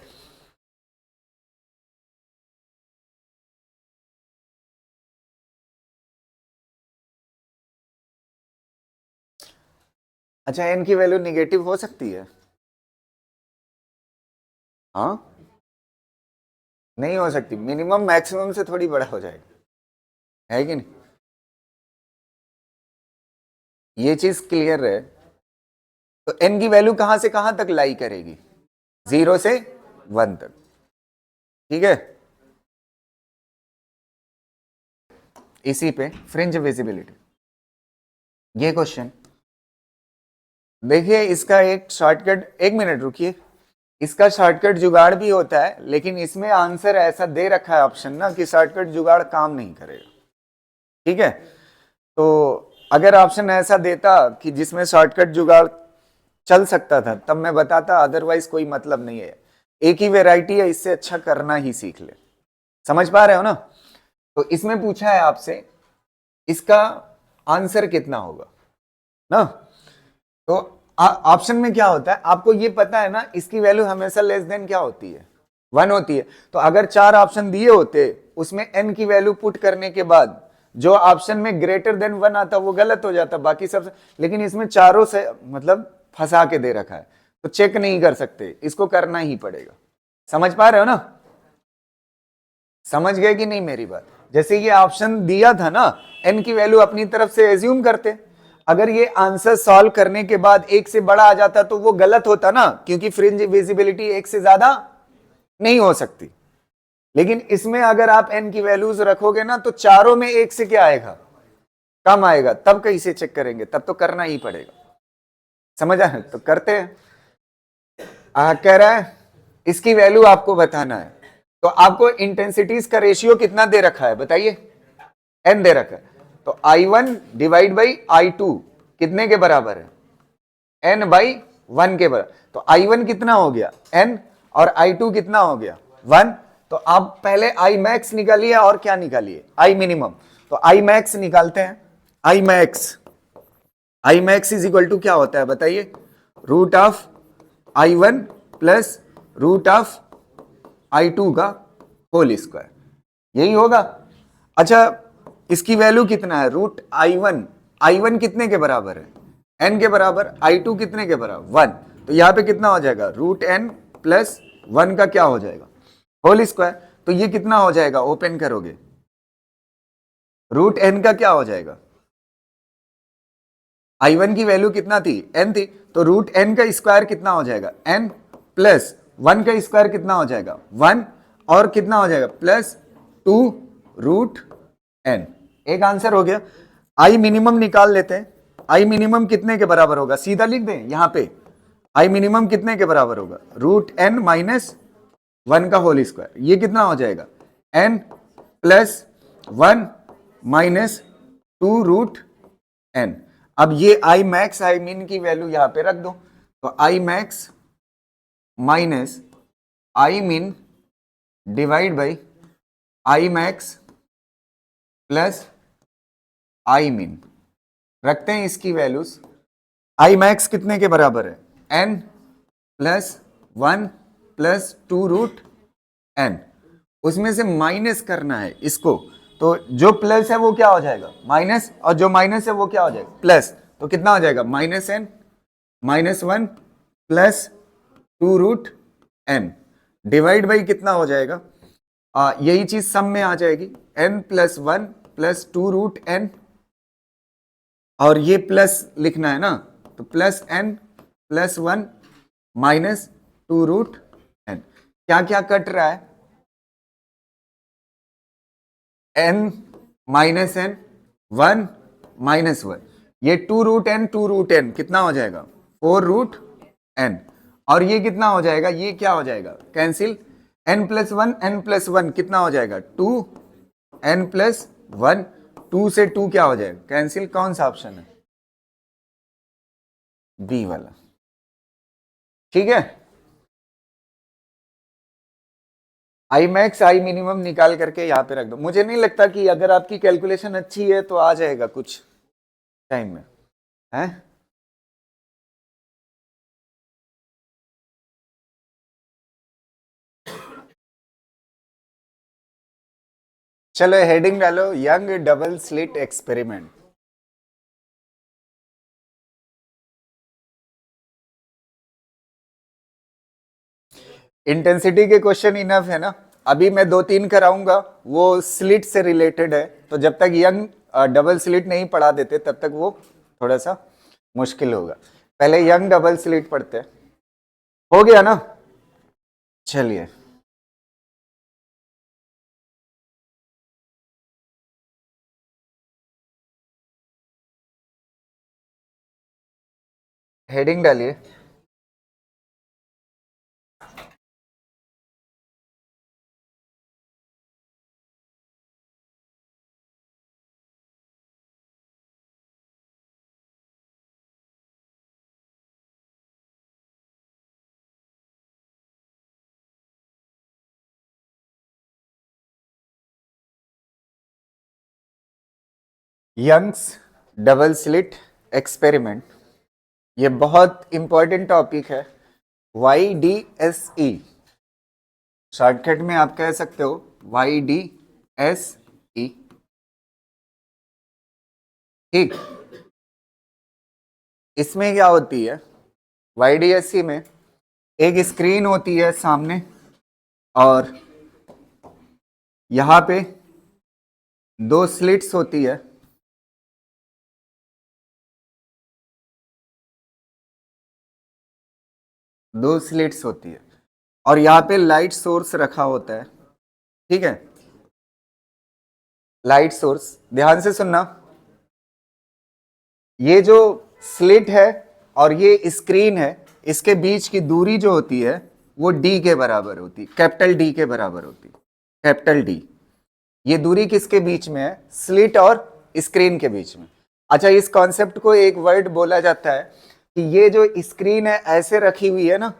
अच्छा, एन की वैल्यू निगेटिव हो सकती है, हाँ नहीं हो सकती, मिनिमम मैक्सिमम से थोड़ी बड़ा हो जाएगा, है कि नहीं, ये चीज क्लियर है। तो एन की वैल्यू कहां से कहां तक लाई करेगी, 0 से 1 तक, ठीक है। इसी पे फ्रिंज विजिबिलिटी, ये क्वेश्चन देखिए, इसका एक शॉर्टकट, 1 मिनट रुकिए, इसका शॉर्टकट जुगाड़ भी होता है, लेकिन इसमें आंसर ऐसा दे रखा है ऑप्शन ना कि शॉर्टकट जुगाड़ काम नहीं करेगा, ठीक है। तो अगर ऑप्शन ऐसा देता कि जिसमें शॉर्टकट जुगाड़ चल सकता था तब मैं बताता, अदरवाइज कोई मतलब नहीं है। एक ही वैरायटी है, इससे अच्छा करना ही सीख ले। समझ पा रहे हो ना। तो इसमें पूछा है आपसे इसका आंसर कितना होगा ना। तो ऑप्शन में क्या होता है, आपको ये पता है ना, इसकी वैल्यू हमेशा लेस देन क्या होती है, 1 होती है। तो अगर 4 ऑप्शन दिए होते, उसमें n की वैल्यू पुट करने के बाद जो ऑप्शन में ग्रेटर देन 1 आता वो गलत हो जाता, बाकी सब। लेकिन इसमें चारों से मतलब फंसा के दे रखा है, तो चेक नहीं कर सकते, इसको करना ही पड़ेगा। समझ पा रहे हो ना, समझ गए कि नहीं मेरी बात। जैसे ये ऑप्शन दिया था ना, n की वैल्यू अपनी तरफ से एज्यूम करते, अगर ये आंसर सॉल्व करने के बाद 1 से बड़ा आ जाता तो वो गलत होता ना, क्योंकि फ्रिंज विजिबिलिटी 1 से ज्यादा नहीं हो सकती। लेकिन इसमें अगर आप n की वैल्यूज रखोगे ना, तो चारों में 1 से क्या आएगा, कम आएगा, तब कैसे चेक करेंगे, तब तो करना ही पड़ेगा। समझ आए, तो करते हैं। कह रहा है इसकी वैल्यू आपको बताना है, तो आपको इंटेंसिटीज का रेशियो कितना दे रखा है बताइए, n दे रखा है। तो I1 डिवाइड बाई I2 कितने के बराबर है, n बाई 1 के बराबर। तो I1 कितना हो गया n, और I2 कितना हो गया 1। तो आप पहले I मैक्स निकालिए और क्या निकालिए, I मिनिमम। तो I मैक्स निकालते हैं, I max is equal to क्या होता है बताइए, root of I1 plus root of I2 का होल स्क्वायर, यही होगा। अच्छा, इसकी वैल्यू कितना है, रूट I1 कितने के बराबर है, n के बराबर, I2 कितने के बराबर 1। तो यहां पे कितना हो जाएगा, रूट n प्लस 1 का क्या हो जाएगा, होल स्क्वायर। तो ये कितना हो जाएगा, ओपन करोगे, रूट n का क्या हो जाएगा, I1 की वैल्यू कितना थी, n थी, तो रूट n का स्क्वायर कितना हो जाएगा, n प्लस 1 का स्क्वायर कितना हो जाएगा 1, और कितना हो जाएगा प्लस 2 रूट n। एक आंसर हो गया। I मिनिमम निकाल लेते हैं, I मिनिमम कितने के बराबर होगा, सीधा लिख दें यहां पे, I मिनिमम कितने के बराबर होगा, रूट n माइनस 1 का होल स्क्वायर। ये कितना हो जाएगा, n plus 1 minus 2 root n। अब ये आई मैक्स आई मीन की वैल्यू यहां पे रख दो, तो I max minus I min divide by I max plus I min, रखते हैं इसकी वैल्यूज। आई मैक्स कितने के बराबर है? n plus 1 plus 2 root n, उसमें से माइनस करना है इसको, तो जो प्लस है वो क्या हो जाएगा? माइनस, और जो माइनस है वो क्या हो जाएगा? प्लस। तो कितना हो जाएगा? Minus n minus 1 plus 2 root n divide by कितना हो जाएगा? यही चीज सम में आ जाएगी, n plus 1 plus 2 root n, और ये प्लस लिखना है ना, तो plus n plus 1 minus 2 root n। क्या क्या कट रहा है? n माइनस n, 1 माइनस 1, ये 2 रूट n कितना हो जाएगा? 4 रूट n, और ये कितना हो जाएगा? ये क्या हो जाएगा? कैंसिल। n प्लस 1 कितना हो जाएगा? 2, n प्लस 1, 2 से 2 क्या हो जाएगा? कैंसिल। कौन सा ऑप्शन है? बी वाला। ठीक है, आई मैक्स आई मिनिमम निकाल करके यहां पे रख दो। मुझे नहीं लगता कि अगर आपकी कैलकुलेशन अच्छी है तो आ जाएगा कुछ टाइम में, है? चलो हेडिंग डालो, young double slit experiment. Intensity के क्वेश्चन इनफ है ना, अभी मैं 2-3 कराऊंगा, वो स्लिट से रिलेटेड है, तो जब तक यंग डबल स्लिट नहीं पढ़ा देते तब तक वो थोड़ा सा मुश्किल होगा। पहले यंग डबल स्लिट पढ़ते हैं। हो गया ना? चलिए, हेडिंग डालिए। यंग्स डबल स्लिट एक्सपेरिमेंट, ये बहुत इंपॉर्टेंट टॉपिक है। YDSE, शॉर्टकट में आप कह सकते हो YDSE। ठीक, इसमें क्या होती है? YDSE में एक स्क्रीन होती है सामने, और यहां पे 2 स्लिट्स होती है। दो स्लिट्स होती है, और यहाँ पे लाइट सोर्स रखा होता है। ठीक है, लाइट सोर्स, ध्यान से सुनना। ये जो स्लिट है और ये स्क्रीन है, इसके बीच की दूरी जो होती है वो D के बराबर होती है, कैपिटल D के बराबर होती है, कैपिटल D। ये दूरी किसके बीच में है? स्लिट और स्क्रीन के बीच में। अच्छा, इस कॉन्सेप्ट को एक वर्ड बोला जाता है कि ये जो स्क्रीन है ऐसे रखी हुई है ना,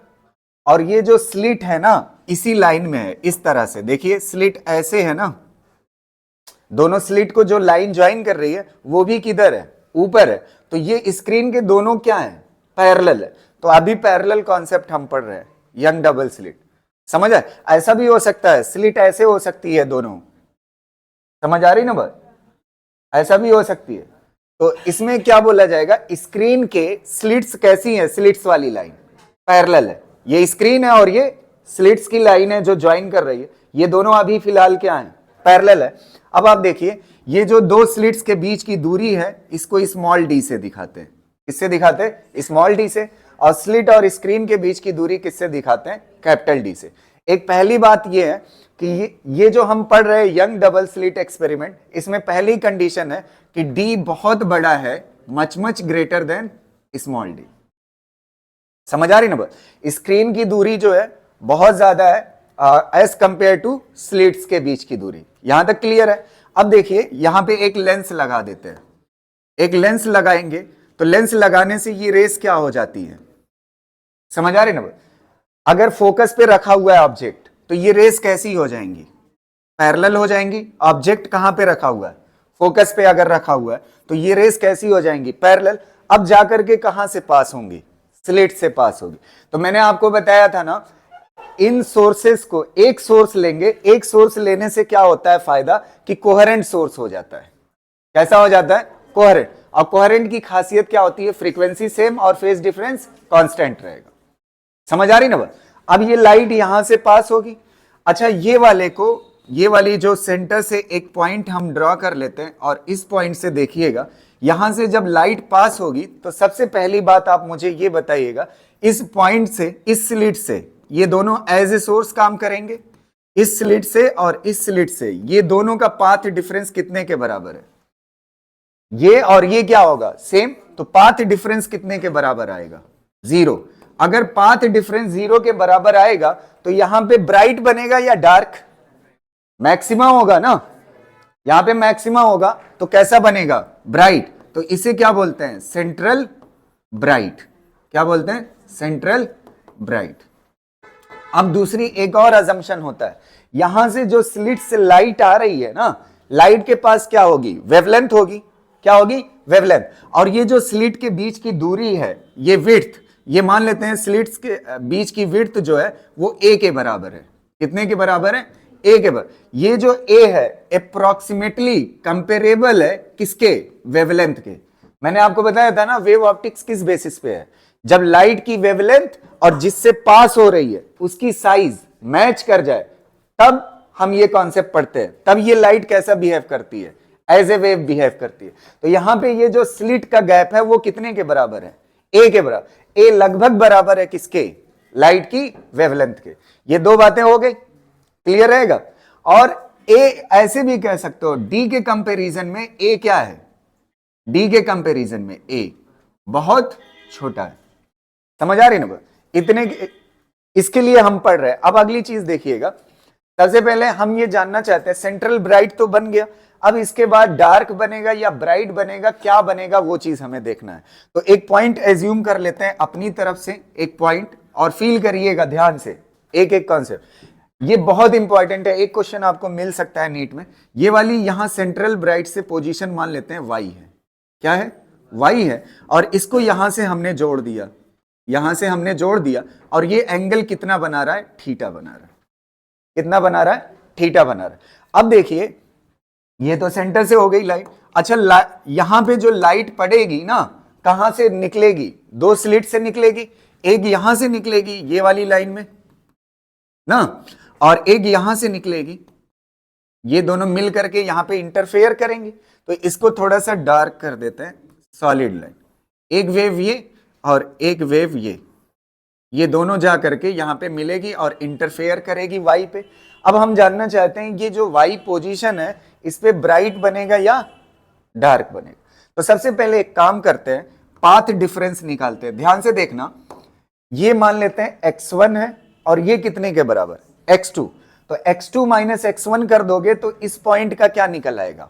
और ये जो स्लिट है ना इसी लाइन में है, इस तरह से देखिए, स्लिट ऐसे है ना, दोनों स्लिट को जो लाइन ज्वाइन कर रही है वो भी किधर है? ऊपर है। तो ये स्क्रीन के दोनों क्या है? पैरेलल है। तो अभी पैरेलल कॉन्सेप्ट हम पढ़ रहे हैं, यंग डबल स्लिट। समझ आए? ऐसा भी हो सकता है, स्लिट ऐसे हो सकती है दोनों, समझ आ रही ना बात? ऐसा भी हो सकती है। तो इसमें क्या बोला जाएगा? स्क्रीन के स्लिट्स कैसी है? स्लिट्स वाली लाइन पैरेलल है। ये स्क्रीन है और ये स्लिट्स की लाइन है जो ज्वाइन कर रही है, ये दोनों अभी फिलहाल क्या है? पैरेलल है। अब आप देखिए, ये जो 2 स्लिट्स के बीच की दूरी है इसको स्मॉल डी से दिखाते हैं। किससे दिखाते हैं? स्मॉल डी से। और स्लिट और स्क्रीन के बीच की दूरी किससे दिखाते हैं? कैपिटल डी से। एक पहली बात ये है कि ये जो हम पढ़ रहे हैं यंग डबल स्लिट एक्सपेरिमेंट, इसमें पहली कंडीशन है कि डी बहुत बड़ा है, much much greater than small D. समझ आ रही ना बात? स्क्रीन की दूरी जो है बहुत ज्यादा है एज कंपेयर टू स्लिट्स के बीच की दूरी। यहां तक क्लियर है? अब देखिए, यहां पे एक लेंस लगा देते हैं। एक लेंस लगाएंगे तो लेंस लगाने से ये रेस क्या हो जाती है? समझ आ रही ना बात? अगर फोकस पे रखा हुआ है ऑब्जेक्ट तो ये रेस कैसी हो जाएंगी? पैरेलल हो जाएंगी। ऑब्जेक्ट कहां पे रखा हुआ है? फोकस पे अगर रखा हुआ है तो ये रेस कैसी हो जाएंगी, पैरेलल। अब जाकर के कहां से पास होंगी, स्लिट से पास होगी। तो मैंने आपको बताया था ना, इन सोर्सेस को एक सोर्स लेंगे, एक सोर्स लेने से क्या होता है फायदा कि कोहेरेंट सोर्स हो जाता है। कैसा हो जाता है, कोहेरेंट। और कोहेरेंट की खासियत क्या होती है, फ्रीक्वेंसी सेम और फेज डिफरेंस कांस्टेंट रहेगा। समझ आ रही ना बात। अब ये लाइट यहां से पास होगी। अच्छा, ये वाले को, ये वाली जो सेंटर से एक पॉइंट हम ड्रॉ कर लेते हैं और इस पॉइंट से देखिएगा, यहां से जब लाइट पास होगी तो सबसे पहली बात आप मुझे ये बताइएगा, इस पॉइंट से, इस स्लिट से ये दोनों एज ए सोर्स काम करेंगे। इस स्लिट से और इस स्लिट से ये दोनों का पाथ डिफरेंस कितने के बराबर है, ये और ये क्या होगा, सेम। तो पाथ डिफरेंस कितने के बराबर आएगा, 0। अगर पाथ डिफरेंस 0 के बराबर आएगा तो यहां पे ब्राइट बनेगा या डार्क, मैक्सिमम होगा ना, यहां पे मैक्सिमम होगा तो कैसा बनेगा, ब्राइट। तो इसे क्या बोलते हैं, सेंट्रल ब्राइट। क्या बोलते हैं, सेंट्रल ब्राइट। अब दूसरी एक और अजम्पशन होता है, यहां से जो स्लिट से लाइट आ रही है ना, लाइट के पास क्या होगी, वेवलेंथ होगी। क्या होगी, वेवलेंथ। और ये जो स्लिट के बीच की दूरी है, ये विड्थ, ये मान लेते हैं स्लिट्स के बीच की विड्थ जो है वो a के बराबर है। कितने के बराबर है, a के बराबर। ये जो a है अप्रोक्सीमेटली कंपेरेबल है किसके, वेवलेंथ के। मैंने आपको बताया था ना, वेव ऑप्टिक्स किस बेसिस पे है, जब लाइट की वेवलेंथ और जिससे पास हो रही है उसकी साइज मैच कर जाए, तब हम ये कॉन्सेप्ट पढ़ते हैं, तब ये लाइट कैसा बिहेव करती है, एज ए वेव बिहेव करती है। तो यहां पे ये जो स्लिट का गैप है वो कितने के बराबर है, ए के बराबर। ए लगभग बराबर है किसके, लाइट की वेवलेंथ के। ये दो बातें हो गई, क्लियर रहेगा। और ए ऐसे भी कह सकते हो, डी के कंपैरिजन में ए क्या है, डी के कंपैरिजन में ए बहुत छोटा है। समझ आ रही ना, इतने इसके लिए हम पढ़ रहे हैं। अब अगली चीज देखिएगा, सबसे पहले हम ये जानना चाहते हैं, सेंट्रल ब्राइट तो बन गया, अब इसके बाद डार्क बनेगा या ब्राइट बनेगा, क्या बनेगा वो चीज हमें देखना है। तो एक पॉइंट एज्यूम कर लेते हैं अपनी तरफ से, एक पॉइंट, और फील करिएगा ध्यान से एक एक कॉन्सेप्ट। ये बहुत इंपॉर्टेंट है, एक क्वेश्चन आपको मिल सकता है नीट में। ये वाली यहां सेंट्रल ब्राइट से पोजीशन मान लेते हैं वाई है, क्या है, वाई है, और इसको यहां से हमने जोड़ दिया, यहां से हमने जोड़ दिया, और ये एंगल कितना बना रहा है, थीटा बना रहा है। कितना बना रहा है, थीटा बना रहा है। अब देखिए, ये तो सेंटर से हो गई लाइट। अच्छा, यहां पे जो लाइट पड़ेगी ना, कहां से निकलेगी, दो स्लिट से निकलेगी, एक यहां से निकलेगी ये वाली लाइन में ना, और एक यहां से निकलेगी, ये दोनों मिल करके यहां पे इंटरफेयर करेंगे। तो इसको थोड़ा सा डार्क कर देते हैं, सॉलिड लाइन। एक वेव ये और एक वेव ये दोनों जा करके यहां पे मिलेगी और इंटरफेयर करेगी वाई पे। अब हम जानना चाहते हैं ये जो वाई पोजीशन है, इस पे ब्राइट बनेगा या डार्क बनेगा। तो सबसे पहले एक काम करते हैं, पाथ डिफरेंस निकालते हैं। ध्यान से देखना, ये मान लेते हैं x1 है और ये कितने के बराबर, x2। तो x2 माइनस x1 कर दोगे तो इस पॉइंट का क्या निकल आएगा,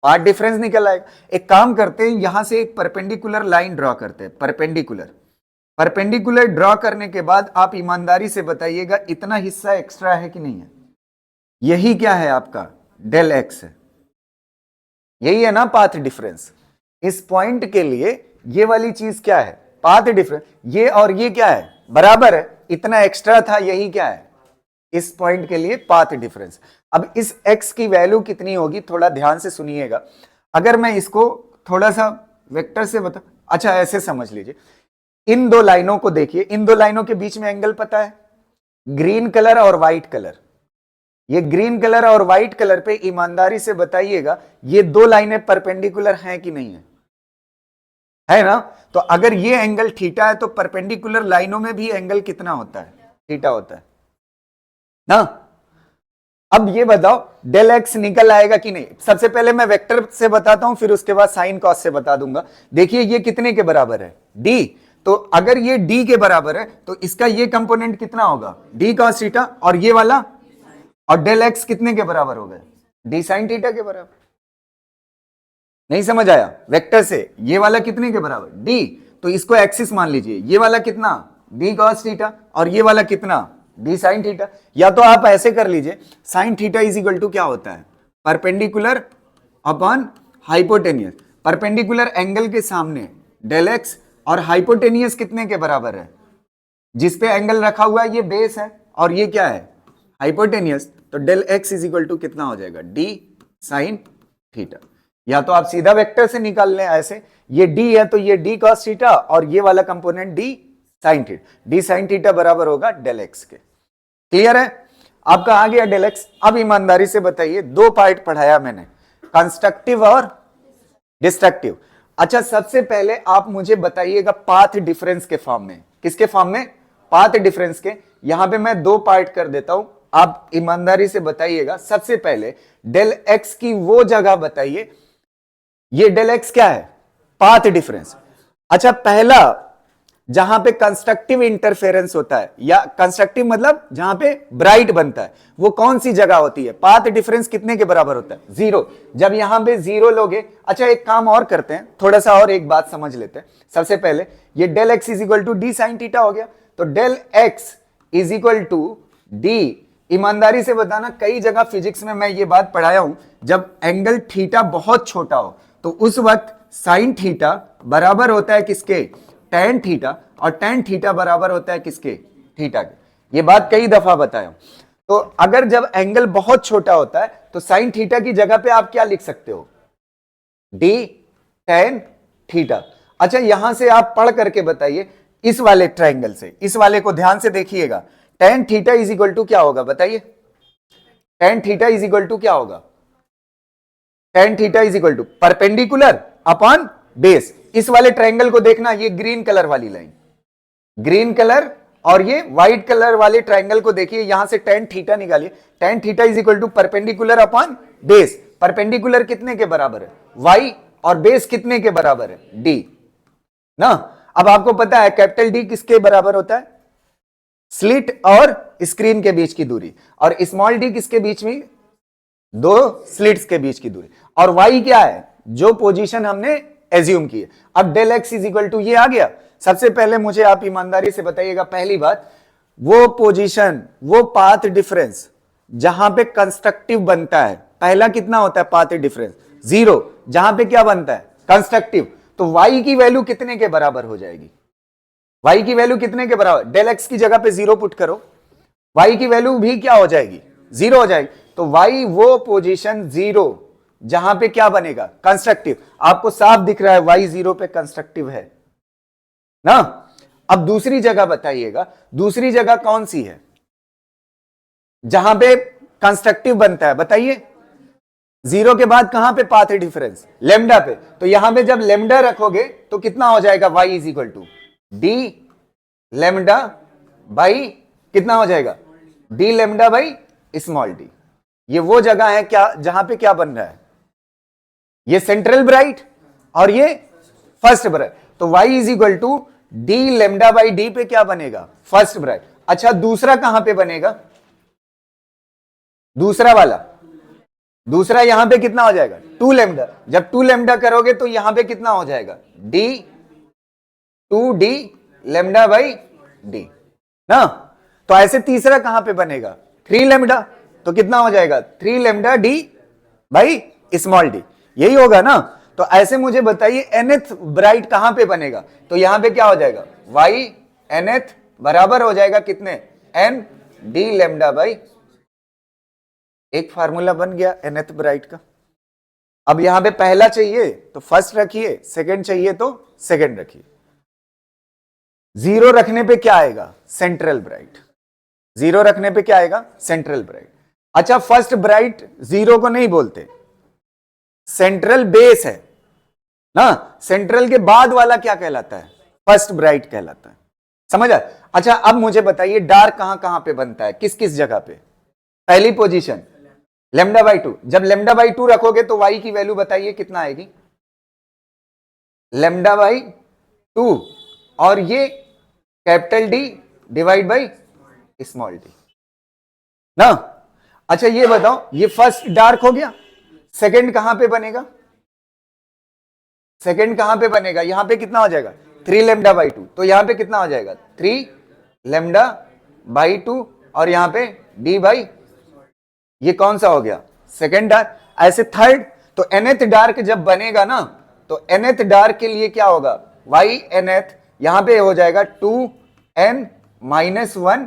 पाथ डिफरेंस निकल आएगा। एक काम करते हैं, यहां से एक परपेंडिकुलर लाइन ड्रॉ करते हैं, परपेंडिकुलर ड्रॉ करने के बाद आप ईमानदारी से बताइएगा इतना हिस्सा एक्स्ट्रा है कि नहीं है, यही क्या है आपका डेल एक्स है, यही है ना पाथ डिफरेंस। इस पॉइंट के लिए ये वाली चीज क्या है, पाथ डिफरेंस। ये और ये क्या है, बराबर है, इतना एक्स्ट्रा था, यही क्या है, इस पॉइंट के लिए पाथ डिफरेंस। अब इस x की वैल्यू कितनी होगी, थोड़ा ध्यान से सुनिएगा। अगर मैं इसको थोड़ा सा वेक्टर से बता, अच्छा ऐसे समझ लीजिए, इन दो लाइनों को देखिए, इन दो लाइनों के बीच में एंगल पता है, ग्रीन कलर और व्हाइट कलर। ये ग्रीन कलर और व्हाइट कलर पे ईमानदारी से बताइएगा ये दो लाइनें परपेंडिकुलर हैं कि नहीं है ना। तो अगर ये एंगल थीटा है तो परपेंडिकुलर लाइनों में भी एंगल कितना होता है, थीटा होता है ना। अब ये बताओ डेल एक्स निकल आएगा कि नहीं। सबसे पहले मैं वेक्टर से बताता हूं, फिर उसके बाद साइन कॉस से बता दूंगा। देखिए ये कितने के बराबर है, डी। तो अगर ये डी के बराबर है तो इसका ये कंपोनेंट कितना होगा, डी कॉस थीटा, और ये वाला, और डेल एक्स कितने के बराबर हो गए, डी साइन थीटा के बराबर। नहीं समझ आया, वेक्टर से ये वाला कितने के बराबर, डी। तो इसको एक्सिस मान लीजिए, ये वाला कितना, डी कॉस थीटा, और ये वाला कितना, डी साइन थीटा। या तो आप ऐसे कर लीजिए, sine theta is equal to क्या होता है, perpendicular upon hypotenuse. Perpendicular angle के सामने डेल एक्स और हाइपोटेनियस कितने के बराबर है? जिसपे एंगल रखा हुआ है ये बेस है और ये क्या है? हाइपोटेनियस। तो del x is equal to कितना हो जाएगा? D sine theta. या तो आप सीधा वेक्टर से निकाल लें ऐसे, ये डी है तो ये डी कॉस थीटा और ये वाला component D sine theta. D sine theta बराबर होगा डेल एक्स के। क्लियर है? आपका आ गया डेल एक्स। अब ईमानदारी से बताइए, दो पार्ट पढ़ाया मैंने, कंस्ट्रक्टिव और डिस्ट्रक्टिव। अच्छा, सबसे पहले आप मुझे बताइएगा पाथ डिफरेंस के फॉर्म में। किसके फॉर्म में? पाथ डिफरेंस के। यहां पे मैं दो पार्ट कर देता हूं, आप ईमानदारी से बताइएगा। सबसे पहले डेल एक्स की वो जगह बताइए, ये डेल एक्स क्या है? Path difference. अच्छा, पहला जहां पे कंस्ट्रक्टिव इंटरफेरेंस होता है, या कंस्ट्रक्टिव मतलब जहां पे ब्राइट बनता है, वो कौन सी जगह होती है? पाथ डिफरेंस कितने के बराबर होता है? 0। जब यहां पे 0 लोगे, अच्छा एक काम और करते हैं, थोड़ा सा और एक बात समझ लेते हैं। सबसे पहले ये del x is equal to D sine theta हो गया, तो del x is equal to D. ईमानदारी से बताना, कई जगह फिजिक्स में मैं ये बात पढ़ाया हूं, जब एंगल थीटा बहुत छोटा हो तो उस वक्त साइन थीटा बराबर होता है किसके? tan theta. और tan थीटा बराबर होता है किसके? थीटा के। ये बात कई दफा बताया। तो अगर जब एंगल बहुत छोटा होता है तो साइन थीटा की जगह पे आप क्या लिख सकते हो? d tan theta. अच्छा, यहां से आप पढ़ करके बताइए, इस वाले ट्राइंगल से, इस वाले को ध्यान से देखिएगा, tan theta is equal to क्या होगा? बताइए, tan theta is equal to क्या होगा? tan theta is equal to perpendicular upon base. इस वाले ट्रायंगल को देखना, ये ग्रीन कलर वाली लाइन, ग्रीन कलर, और ये व्हाइट कलर वाले ट्रायंगल को देखिए, यहां से tan थीटा निकालिए। tan theta is equal to perpendicular upon base. Perpendicular कितने के बराबर है? y, और बेस कितने के बराबर है? d ना। अब आपको पता है कैपिटल D किसके बराबर होता है? स्लिट और स्क्रीन के बीच की दूरी, और स्मॉल d किसके बीच में? दो स्लिट्स के बीच की दूरी। और y क्या है? जो पोजीशन हमने एज्यूम की है। अब del x is equal to ये आ गया। सबसे पहले मुझे आप ईमानदारी से बताइएगा, पहली बात, वो पोजीशन, वो पाथ डिफरेंस जहां पे कंस्ट्रक्टिव बनता है, पहला कितना होता है पाथ डिफरेंस? 0। जहां पे क्या बनता है? कंस्ट्रक्टिव। तो y की वैल्यू कितने के बराबर हो जाएगी? y की वैल्यू कितने के बराबर? डेल एक्स की जगह पे 0 पुट करो, y की वैल्यू भी क्या हो जाएगी? 0 हो जाएगी। तो y वो पोजीशन 0 जहां पे क्या बनेगा? कंस्ट्रक्टिव। आपको साफ दिख रहा है y 0 पे कंस्ट्रक्टिव है ना। अब दूसरी जगह बताइएगा, दूसरी जगह कौन सी है जहां पे कंस्ट्रक्टिव बनता है? बताइए, 0 के बाद कहां पे पाथ डिफरेंस? लेमडा पे। तो यहां पे जब लेमडा रखोगे तो कितना हो जाएगा? y is equal to D lambda by कितना हो जाएगा? D lambda by small D. ये वो जगह है क्या जहां पे क्या बन रहा है? ये सेंट्रल ब्राइट और ये फर्स्ट ब्राइट। तो y is equal to D lambda by D पे क्या बनेगा? First bright. अच्छा, दूसरा कहां पे बनेगा? दूसरा वाला, दूसरा यहां पे कितना हो जाएगा? 2 लेमडा। जब 2 लेमडा करोगे तो यहां पे कितना हो जाएगा? D 2d lambda by D ना। तो ऐसे तीसरा कहां पे बनेगा? 3 लेमडा। तो कितना हो जाएगा? 3 lambda D by small D. यही होगा ना। तो ऐसे मुझे बताइए nth ब्राइट कहां पे बनेगा? तो यहां पे क्या हो जाएगा? y nth बराबर हो जाएगा कितने? n d lambda by. एक फार्मूला बन गया nth ब्राइट का। अब यहां पे पहला चाहिए तो फर्स्ट रखिए, सेकंड चाहिए तो सेकंड रखिए। 0 रखने पे क्या आएगा? Central bright. 0 रखने पे क्या आएगा? Central bright. अच्छा, फर्स्ट ब्राइट 0 को नहीं बोलते, सेंट्रल बेस है ना। सेंट्रल के बाद वाला क्या कहलाता है? फर्स्ट ब्राइट कहलाता है। समझ आया? अच्छा, अब मुझे बताइए डार्क कहां कहां पे बनता है, किस किस जगह पे? पहली पोजीशन लेमडा बाई 2। जब लेमडा बाई 2 रखोगे तो y की वैल्यू बताइए कितना आएगी? लेमडा बाई 2, और ये capital D divide by small d ना। अच्छा, ये बताओ, ये फर्स्ट डार्क हो गया, सेकंड कहां पे बनेगा? सेकंड कहां पे बनेगा? यहां पे कितना हो जाएगा? 3 लेमडा बाई 2। तो यहां पे कितना हो जाएगा? 3 लेमडा बाई 2, और यहां पे d बाई, ये कौन सा हो गया? Second dark. ऐसे थर्ड, तो nth डार्क जब बनेगा ना, तो nth डार्क के लिए क्या होगा, y nth यहां पे हो जाएगा 2n minus 1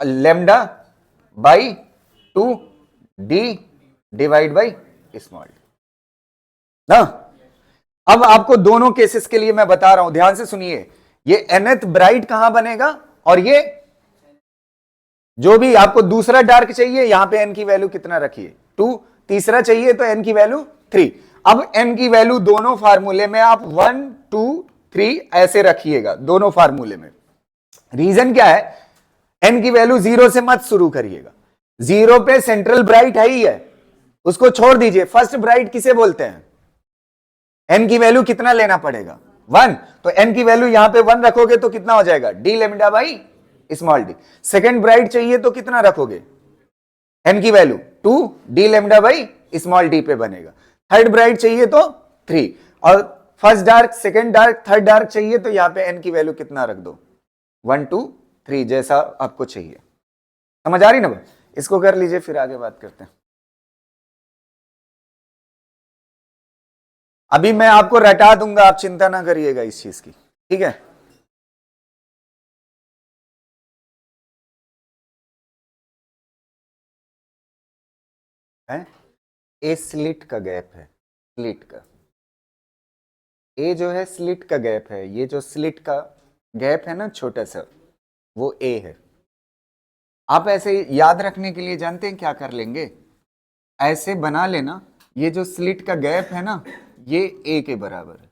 lambda by 2 d divide by small ना। अब आपको दोनों केसेस के लिए मैं बता रहा हूं, ध्यान से सुनिए। ये nth ब्राइट कहां बनेगा, और ये जो भी आपको दूसरा डार्क चाहिए, यहां पे n की वैल्यू कितना रखिए 2, तीसरा चाहिए तो n की वैल्यू 3। अब n की वैल्यू दोनों फार्मूले में आप 1 2 3 ऐसे रखिएगा दोनों फार्मूले में। रीजन क्या है, n की वैल्यू 0 से मत शुरू करिएगा, 0 पे सेंट्रल ब्राइट है ही है, उसको छोड़ दीजिए। फर्स्ट ब्राइट किसे बोलते हैं, n की वैल्यू कितना लेना पड़ेगा 1, तो n की वैल्यू यहां पे 1 रखोगे तो कितना हो जाएगा d lambda by small D. Second bright चाहिए तो कितना रखोगे, n की value 2 d lambda by small D पे बनेगा। थर्ड ब्राइट चाहिए तो 3, और first dark second dark third dark चाहिए तो यहां पे n की वैल्यू कितना रख दो 1 2 3 जैसा आपको चाहिए। समझ आ रही ना, इसको कर लीजिए फिर आगे बात करते हैं। अभी मैं आपको रटा दूंगा, आप चिंता ना करिएगा इस चीज की, ठीक है। ए स्लिट का गैप है, स्लिट का ए जो है स्लिट का गैप है, ये जो स्लिट का गैप है ना छोटा सा, वो ए है। आप ऐसे याद रखने के लिए जानते हैं क्या कर लेंगे, ऐसे बना लेना, ये जो स्लिट का गैप है ना ये ए के बराबर है,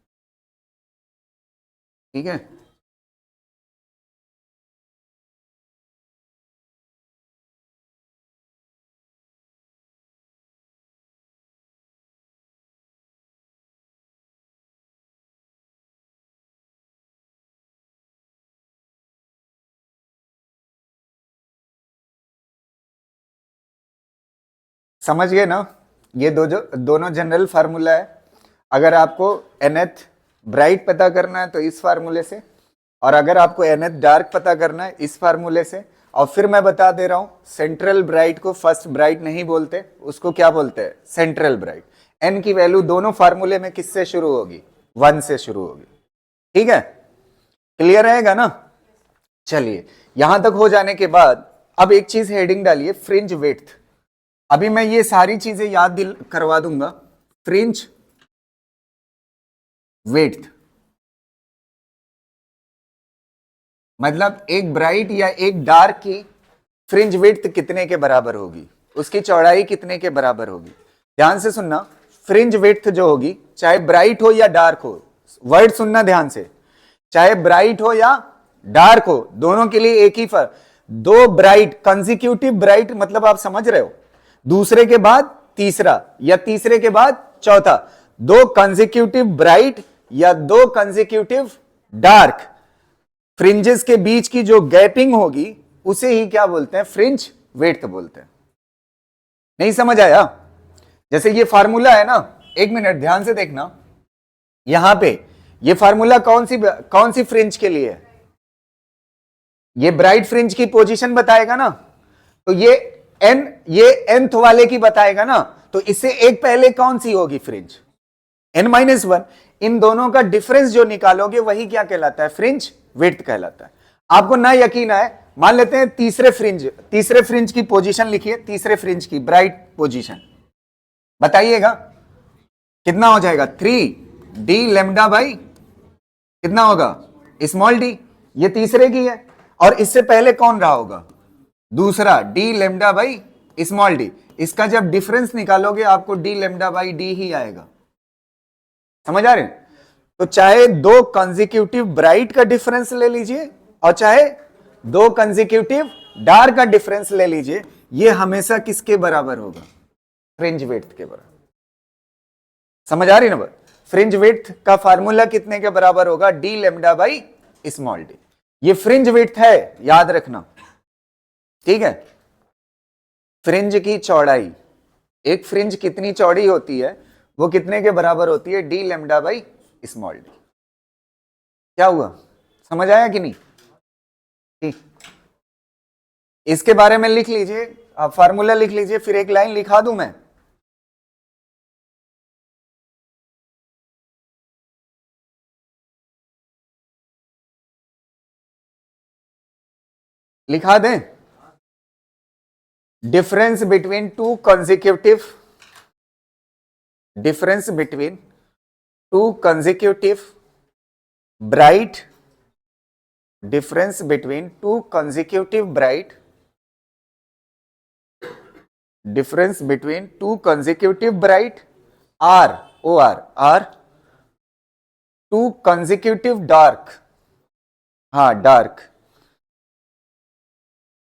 ठीक है। समझ गए ना, ये दोनों जनरल फार्मूला है। अगर आपको nth ब्राइट पता करना है तो इस फार्मूले से, और अगर आपको nth डार्क पता करना है इस फार्मूले से। और फिर मैं बता दे रहा हूं, सेंट्रल ब्राइट को फर्स्ट ब्राइट नहीं बोलते, उसको क्या बोलते हैं, सेंट्रल ब्राइट। n की वैल्यू दोनों फार्मूले में किससे शुरू होगी, 1 से शुरू होगी, ठीक है। क्लियर रहेगा ना। चलिए यहां तक हो जाने के बाद अब एक चीज हेडिंग डालिए, फ्रिंज विड्थ। अभी मैं ये सारी चीजें याद दिल करवा दूंगा। फ्रिंज विड्थ मतलब एक ब्राइट या एक डार्क की फ्रिंज विड्थ कितने के बराबर होगी, उसकी चौड़ाई कितने के बराबर होगी। ध्यान से सुनना, फ्रिंज विड्थ जो होगी, चाहे ब्राइट हो या डार्क हो, वर्ड सुनना ध्यान से, चाहे ब्राइट हो या डार्क हो, दोनों के लिए एक ही फर्क। दो ब्राइट कंसेक्यूटिव ब्राइट मतलब आप समझ रहे हो, दूसरे के बाद तीसरा या तीसरे के बाद चौथा, दो कंसेक्यूटिव ब्राइट या दो कंसेक्यूटिव डार्क फ्रिंजेस के बीच की जो गैपिंग होगी उसे ही क्या बोलते हैं, फ्रिंज विड्थ बोलते हैं। नहीं समझ आया। जैसे ये फार्मूला है ना, एक मिनट ध्यान से देखना, यहां पे ये फार्मूला कौन सी फ्रिंज के लिए है, ये ब्राइट फ्रिंज की पोजीशन बताएगा ना, तो ये nth वाले की बताएगा ना, तो इससे एक पहले कौन सी होगी फ्रिंज, n-1। इन दोनों का डिफरेंस जो निकालोगे वही क्या कहलाता है, फ्रिंज विड्थ कहलाता है। आपको ना यकीन आए, मान लेते हैं तीसरे फ्रिंज की पोजीशन लिखिए, तीसरे फ्रिंज की ब्राइट पोजीशन बताइएगा कितना हो जाएगा, 3d लेमडा बाई कितना होगा, स्मॉल डी। ये तीसरे की है, और इससे पहले कौन रहा होगा, दूसरा d lambda by small D. इसका जब डिफरेंस निकालोगे आपको d लेमडा बाई डी ही आएगा। समझ आ रहे हैं। तो चाहे दो कंसेक्यूटिव ब्राइट का डिफरेंस ले लीजिए और चाहे दो कंसेक्यूटिव डार्क का डिफरेंस ले लीजिए, ये हमेशा किसके बराबर होगा, फ्रिंज विड्थ के बराबर। समझ आ रही ना। फ्रिंज विड्थ का फार्मूला कितने के बराबर होगा, d lambda by small D. ये फ्रिंज विड्थ है, याद रखना, ठीक है। फ्रिंज की चौड़ाई, एक फ्रिंज कितनी चौड़ी होती है, वो कितने के बराबर होती है, d lambda by small D. क्या हुआ, समझ आया कि नहीं, ठीक। इसके बारे में लिख लीजिए, आप फार्मूला लिख लीजिए, फिर एक लाइन लिखा दूं मैं, लिखा दें, difference between two consecutive bright, difference between two consecutive bright, difference between two consecutive bright or two consecutive dark, dark,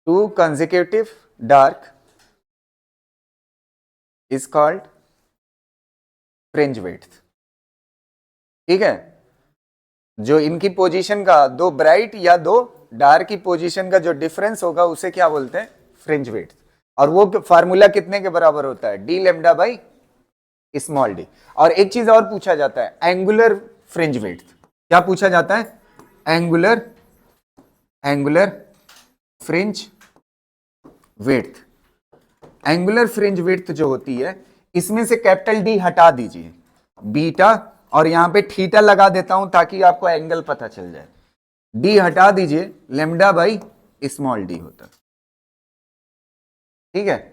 two consecutive dark is called fringe width. ठीक है, जो इनकी पोजीशन का, दो ब्राइट या दो डार्क की पोजीशन का जो डिफरेंस होगा उसे क्या बोलते हैं, फ्रिंज विड्थ। और वो फार्मूला कितने के बराबर होता है, D lambda by small D. और एक चीज और पूछा जाता है, एंगुलर फ्रिंज विड्थ। क्या पूछा जाता है, angular fringe width. Angular fringe width जो होती है, इसमें से कैपिटल डी हटा दीजिए, बीटा, और यहां पे थीटा लगा देता हूं ताकि आपको एंगल पता चल जाए। डी हटा दीजिए, लेमडा बाई स्मॉल डी होता। ठीक है,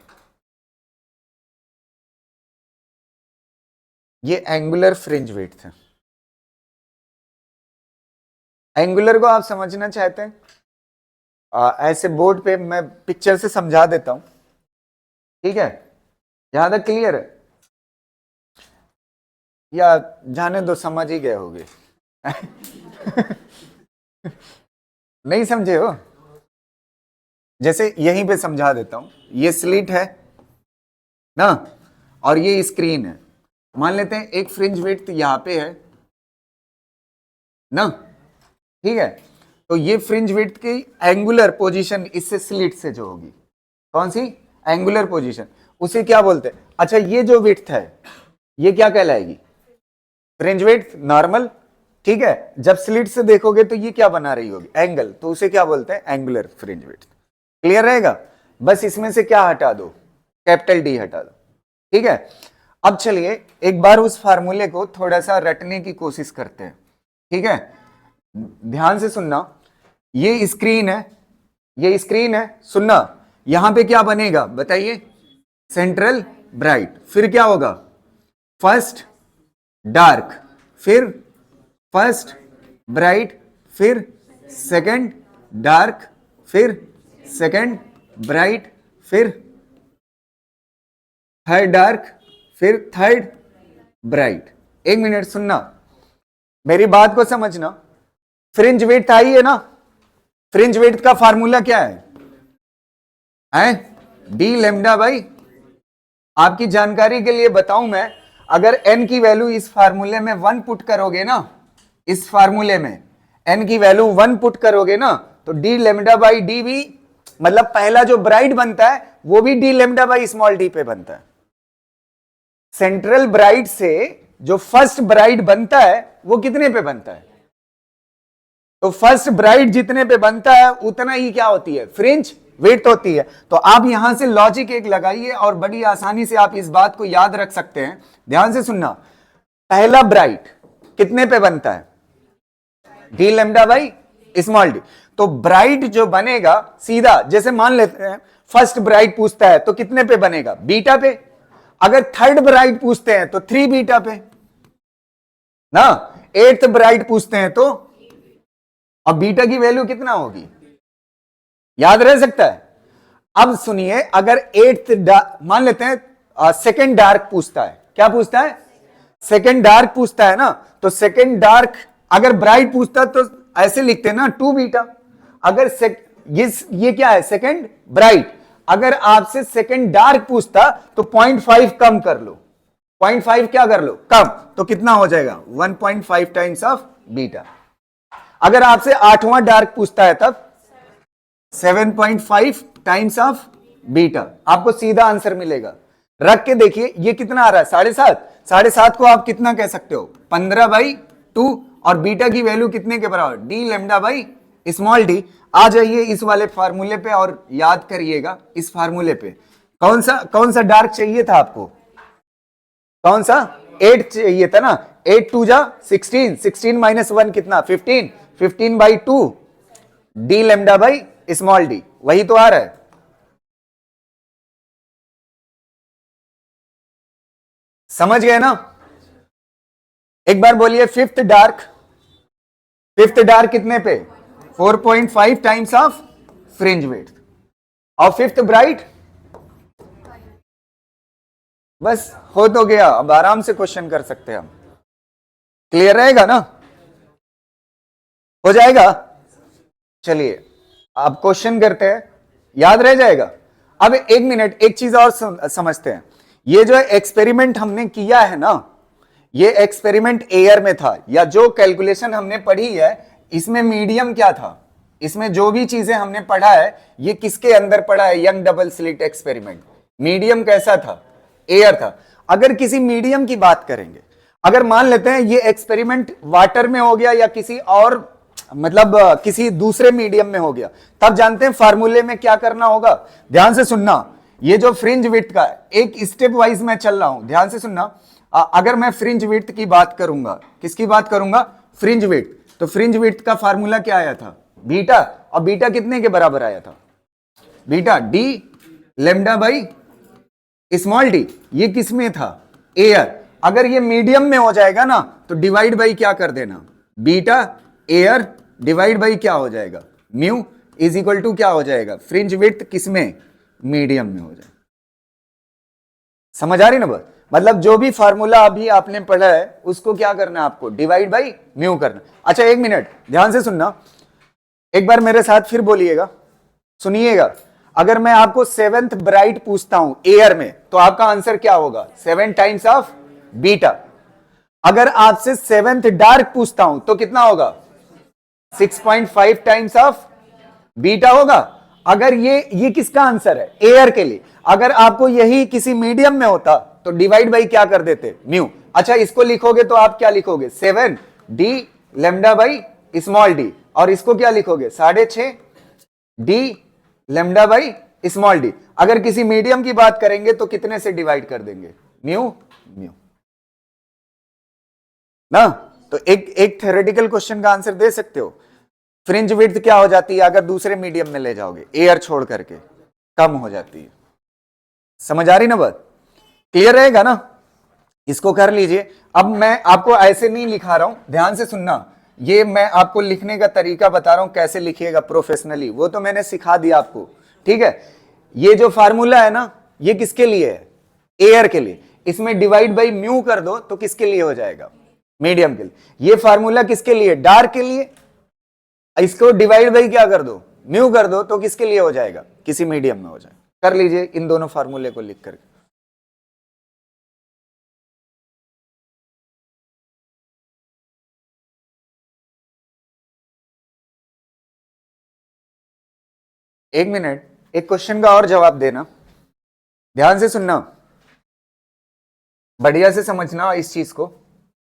ये एंगुलर फ्रिंज विड्थ है। एंगुलर को आप समझना चाहते हैं, ऐसे बोर्ड पे मैं पिक्चर से समझा देता हूं। ठीक है, यहां तक क्लियर है या जाने दो, समझ ही गए होगे। नहीं समझे हो, जैसे यहीं पे समझा देता हूं। ये स्लिट है ना, और ये स्क्रीन है। मान लेते हैं एक फ्रिंज विड्थ यहां पे है ना, ठीक है। तो ये फ्रिंज विड्थ की एंगुलर पोजीशन इससे स्लिट से जो होगी, कौन सी एंगुलर पोजीशन, उसे क्या बोलते हैं। अच्छा, ये जो विड्थ है ये क्या कहलाएगी, फ्रिंज विड्थ नॉर्मल। ठीक है, जब स्लिट से देखोगे तो ये क्या बना रही होगी, एंगल, तो उसे क्या बोलते हैं, एंगुलर फ्रिंज विड्थ। क्लियर रहेगा, बस इसमें से क्या हटा दो, कैपिटल डी हटा दो। ठीक है, अब चलिए एक बार उस फार्मूले को थोड़ा सा रटने की कोशिश करते हैं। ठीक है, ध्यान से सुनना, ये स्क्रीन है, सुनना। यहां पे क्या बनेगा बताइए, सेंट्रल ब्राइट, फिर क्या होगा, फर्स्ट डार्क, फिर फर्स्ट ब्राइट, फिर सेकंड डार्क, फिर सेकंड ब्राइट, फिर थर्ड डार्क, फिर थर्ड ब्राइट। एक मिनट सुनना, मेरी बात को समझना। फ्रिंज विड्थ आई है ना, फ्रिंज विड्थ का फार्मूला क्या है, डी लेमडा बाई। आपकी जानकारी के लिए बताऊं मैं, अगर n की वैल्यू इस फार्मूले में 1 पुट करोगे ना, इस फार्मूले में n की वैल्यू 1 पुट करोगे ना, तो डी लेमडा बाई डी भी, मतलब पहला जो ब्राइट बनता है वो भी D lambda by small D पे बनता है। सेंट्रल ब्राइट से जो फर्स्ट ब्राइट बनता है वो कितने पे बनता है, तो फर्स्ट ब्राइट जितने पे बनता है उतना ही क्या होती है, फ्रिंज विड्थ होती है। तो आप यहां से लॉजिक एक लगाइए और बड़ी आसानी से आप इस बात को याद रख सकते हैं। ध्यान से सुनना, पहला ब्राइट कितने पे बनता है, D lambda by small D. तो ब्राइट जो बनेगा सीधा, जैसे मान लेते हैं फर्स्ट ब्राइट पूछता है तो कितने पे बनेगा, बीटा पे। अगर थर्ड ब्राइट पूछते हैं तो 3 बीटा पे ना, एट्थ ब्राइट पूछते हैं तो, अब बीटा की वैल्यू कितना होगी, याद रह सकता है। अब सुनिए, अगर एट्थ मान लेते हैं सेकंड डार्क पूछता है, क्या पूछता है, सेकंड डार्क पूछता है ना, तो सेकंड डार्क अगर ब्राइट पूछता है तो ऐसे लिखते हैं ना 2 बीटा। अगर ये क्या है, सेकंड ब्राइट। अगर आपसे सेकंड डार्क पूछता तो 0.5 कम कर लो, 0.5 क्या कर लो, कम, तो कितना हो जाएगा, 1.5 टाइम्स ऑफ बीटा। अगर आपसे 8वां डार्क पूछता है तब 7.5 टाइम्स ऑफ बीटा, आपको सीधा आंसर मिलेगा। रख के देखिए ये कितना आ रहा है, 7.5। 7.5 को आप कितना कह सकते हो, 15/2, और बीटा की वैल्यू कितने के बराबर, D lambda by small D. आ जाइए इस वाले फार्मूले पे और याद करिएगा इस फार्मूले पे। कौन सा डार्क चाहिए था आपको, कौन सा, 8 चाहिए था ना, 8 2 जा 16, 16 - 1 कितना, 15, 15/2 D lambda by small D, वही तो आ रहा है। समझ गए ना? एक बार बोलिए फिफ्थ डार्क, फिफ्थ डार्क कितने पे? 4.5 टाइम्स ऑफ फ्रिंज विड्थ, और फिफ्थ ब्राइट, बस हो तो गया। अब आराम से क्वेश्चन कर सकते हैं हम। क्लियर रहेगा ना? हो जाएगा? चलिए अब क्वेश्चन करते हैं, याद रह जाएगा। अब एक मिनट, एक चीज और समझते हैं। ये जो एक्सपेरिमेंट हमने किया है ना, ये एक्सपेरिमेंट एयर में था, या जो कैलकुलेशन हमने पढ़ी है इसमें मीडियम क्या था, इसमें जो भी चीजें हमने पढ़ा है ये किसके अंदर पढ़ा है? Young double slit experiment. Medium कैसा था? एयर था। अगर किसी मीडियम की बात करेंगे, अगर मान लेते हैं ये एक्सपेरिमेंट वाटर में हो गया या किसी और मतलब किसी दूसरे मीडियम में हो गया, तब जानते हैं फार्मूले में क्या करना होगा। ध्यान से सुनना, ये जो फ्रिंज विड्थ का एक स्टेप वाइज मैं चल रहा हूं, ध्यान से सुनना। अगर मैं फ्रिंज विड्थ की बात करूंगा, किसकी बात करूंगा? Fringe width. तो फ्रिंज विड्थ का फार्मूला क्या आया था? बीटा। और बीटा कितने के बराबर आया था? Beta D lambda by small D. ये किस में था? एयर। अगर ये मीडियम में हो जाएगा ना तो डिवाइड बाई क्या कर देना? बीटा एयर डिवाइड बाई क्या हो जाएगा? म्यू इज इक्वल टू क्या हो जाएगा? फ्रिंज विड्थ किसमें? मीडियम में हो जाएगा। समझ आ रही ना बात? मतलब जो भी फार्मूला अभी आपने पढ़ा है उसको क्या करना है आपको? डिवाइड बाई म्यू करना। अच्छा एक मिनट ध्यान से सुनना, एक बार मेरे साथ फिर बोलिएगा, सुनिएगा। अगर मैं आपको सेवेंथ ब्राइट पूछता हूं एयर में, तो आपका आंसर क्या होगा? 7 टाइम्स ऑफ बीटा। अगर आपसे सेवेंथ डार्क पूछता हूं तो कितना होगा? 6.5 टाइम्स ऑफ बीटा होगा। अगर ये किसका आंसर है? एयर के लिए। अगर आपको यही किसी मीडियम में होता तो डिवाइड बाई क्या कर देते? म्यू। अच्छा इसको लिखोगे तो आप क्या लिखोगे? 7 D lambda by small D, और इसको क्या लिखोगे? 6.5 D lambda by small D. अगर किसी मीडियम की बात करेंगे तो कितने से डिवाइड कर देंगे? म्यू म्यू ना। तो एक थ्योरेटिकल क्वेश्चन का आंसर दे सकते हो। फ्रिंज विड्थ क्या हो जाती है अगर दूसरे मीडियम में ले जाओगे? एयर छोड़ करके कम हो जाती है। समझ आ रही ना बात? क्लियर रहेगा ना? इसको कर लीजिए। अब मैं आपको ऐसे नहीं लिखा रहा हूं, ध्यान से सुनना। ये मैं आपको लिखने का तरीका बता रहा हूं कैसे लिखिएगा प्रोफेशनली, वो तो मैंने सिखा दिया आपको, ठीक है। ये जो फार्मूला है ना, ये किसके लिए है? एयर के लिए। इसमें डिवाइड बाई म्यू कर दो तो किसके लिए हो जाएगा? मीडियम के लिए। ये फार्मूला किसके लिए? डार्क के लिए। इसको डिवाइड बाई क्या कर दो? म्यू कर दो तो किसके लिए हो जाएगा? किसी मीडियम में हो जाएगा। कर लीजिए इन दोनों फार्मूले को लिख करके। एक मिनट, एक क्वेश्चन का और जवाब देना, ध्यान से सुनना, बढ़िया से समझना इस चीज को,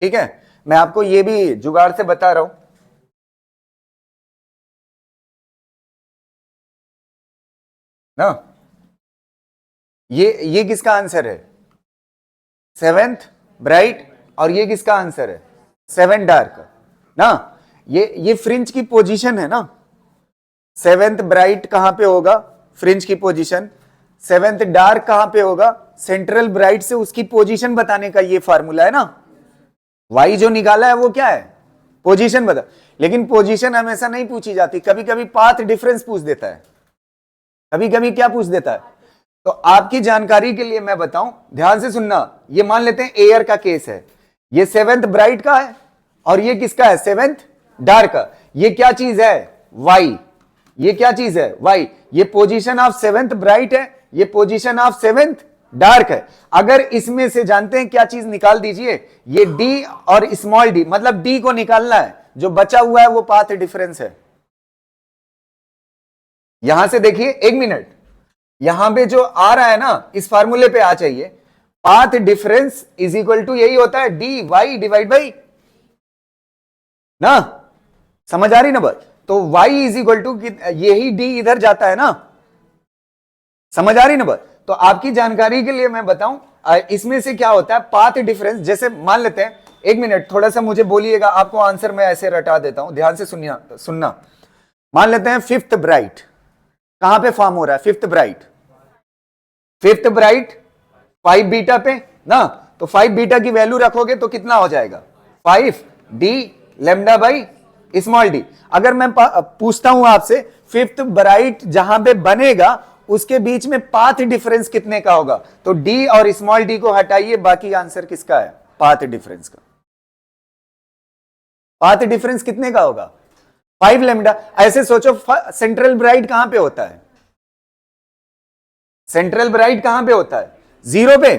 ठीक है। मैं आपको ये भी जुगाड़ से बता रहा हूं। ना ये किसका आंसर है? 7th bright. और ये किसका आंसर है? 7 डार्क ना। ये फ्रिंज की पोजीशन है ना। 7th ब्राइट कहां पे होगा? फ्रिंज की पोजीशन। 7th डार्क कहां पे होगा? सेंट्रल ब्राइट से उसकी पोजीशन बताने का ये फार्मूला है ना। वाई जो निकाला है वो क्या है? पोजीशन बता। लेकिन पोजीशन हमेशा नहीं पूछी जाती, कभी कभी पाथ डिफरेंस पूछ देता है, कभी कभी क्या पूछ देता है। तो आपकी जानकारी के लिए मैं बताऊं, ध्यान से सुनना। ये मान लेते हैं एयर का केस है, ये 7th ब्राइट का है और ये किसका है? 7th डार्क का। ये क्या चीज है? वाई। ये क्या चीज है? वाई। ये पोजीशन ऑफ 7th ब्राइट है, ये पोजीशन ऑफ 7th डार्क है। अगर इसमें से जानते हैं क्या चीज निकाल दीजिए, ये डी और स्मॉल डी, मतलब डी को निकालना है, जो बचा हुआ है वो पाथ डिफरेंस है। यहां से देखिए, एक मिनट, यहां पे जो आ रहा है ना, इस फार्मूले पे आ चाहिए। Path difference is equal to यही होता है डी वाई डिवाइड बाई ना। समझ आ रही ना बात? तो y इज इक्वल टू यही d इधर जाता है ना। समझ आ रही ना बात? तो आपकी जानकारी के लिए मैं बताऊं, इसमें से क्या होता है पाथ डिफरेंस। जैसे मान लेते हैं, एक मिनट थोड़ा सा मुझे बोलिएगा, आपको आंसर मैं ऐसे रटा देता हूं, ध्यान से सुनना। मान लेते हैं 5th ब्राइट, कहां पे फॉर्म हो रहा है? फिफ्थ ब्राइट 5 बीटा पे ना, तो 5 बीटा की वैल्यू रखोगे तो कितना हो जाएगा? 5 D lambda by small D. अगर मैं पूछता हूं आपसे फिफ्थ ब्राइट जहां पे बनेगा उसके बीच में पाथ डिफरेंस कितने का होगा, तो डी और स्मॉल डी को हटाइए, बाकी आंसर किसका है? पाथ डिफरेंस का। पाथ डिफरेंस कितने का होगा? 5 लेमडा। ऐसे सोचो सेंट्रल ब्राइट कहां पे होता है? सेंट्रल ब्राइट कहां पे होता है? 0 पे।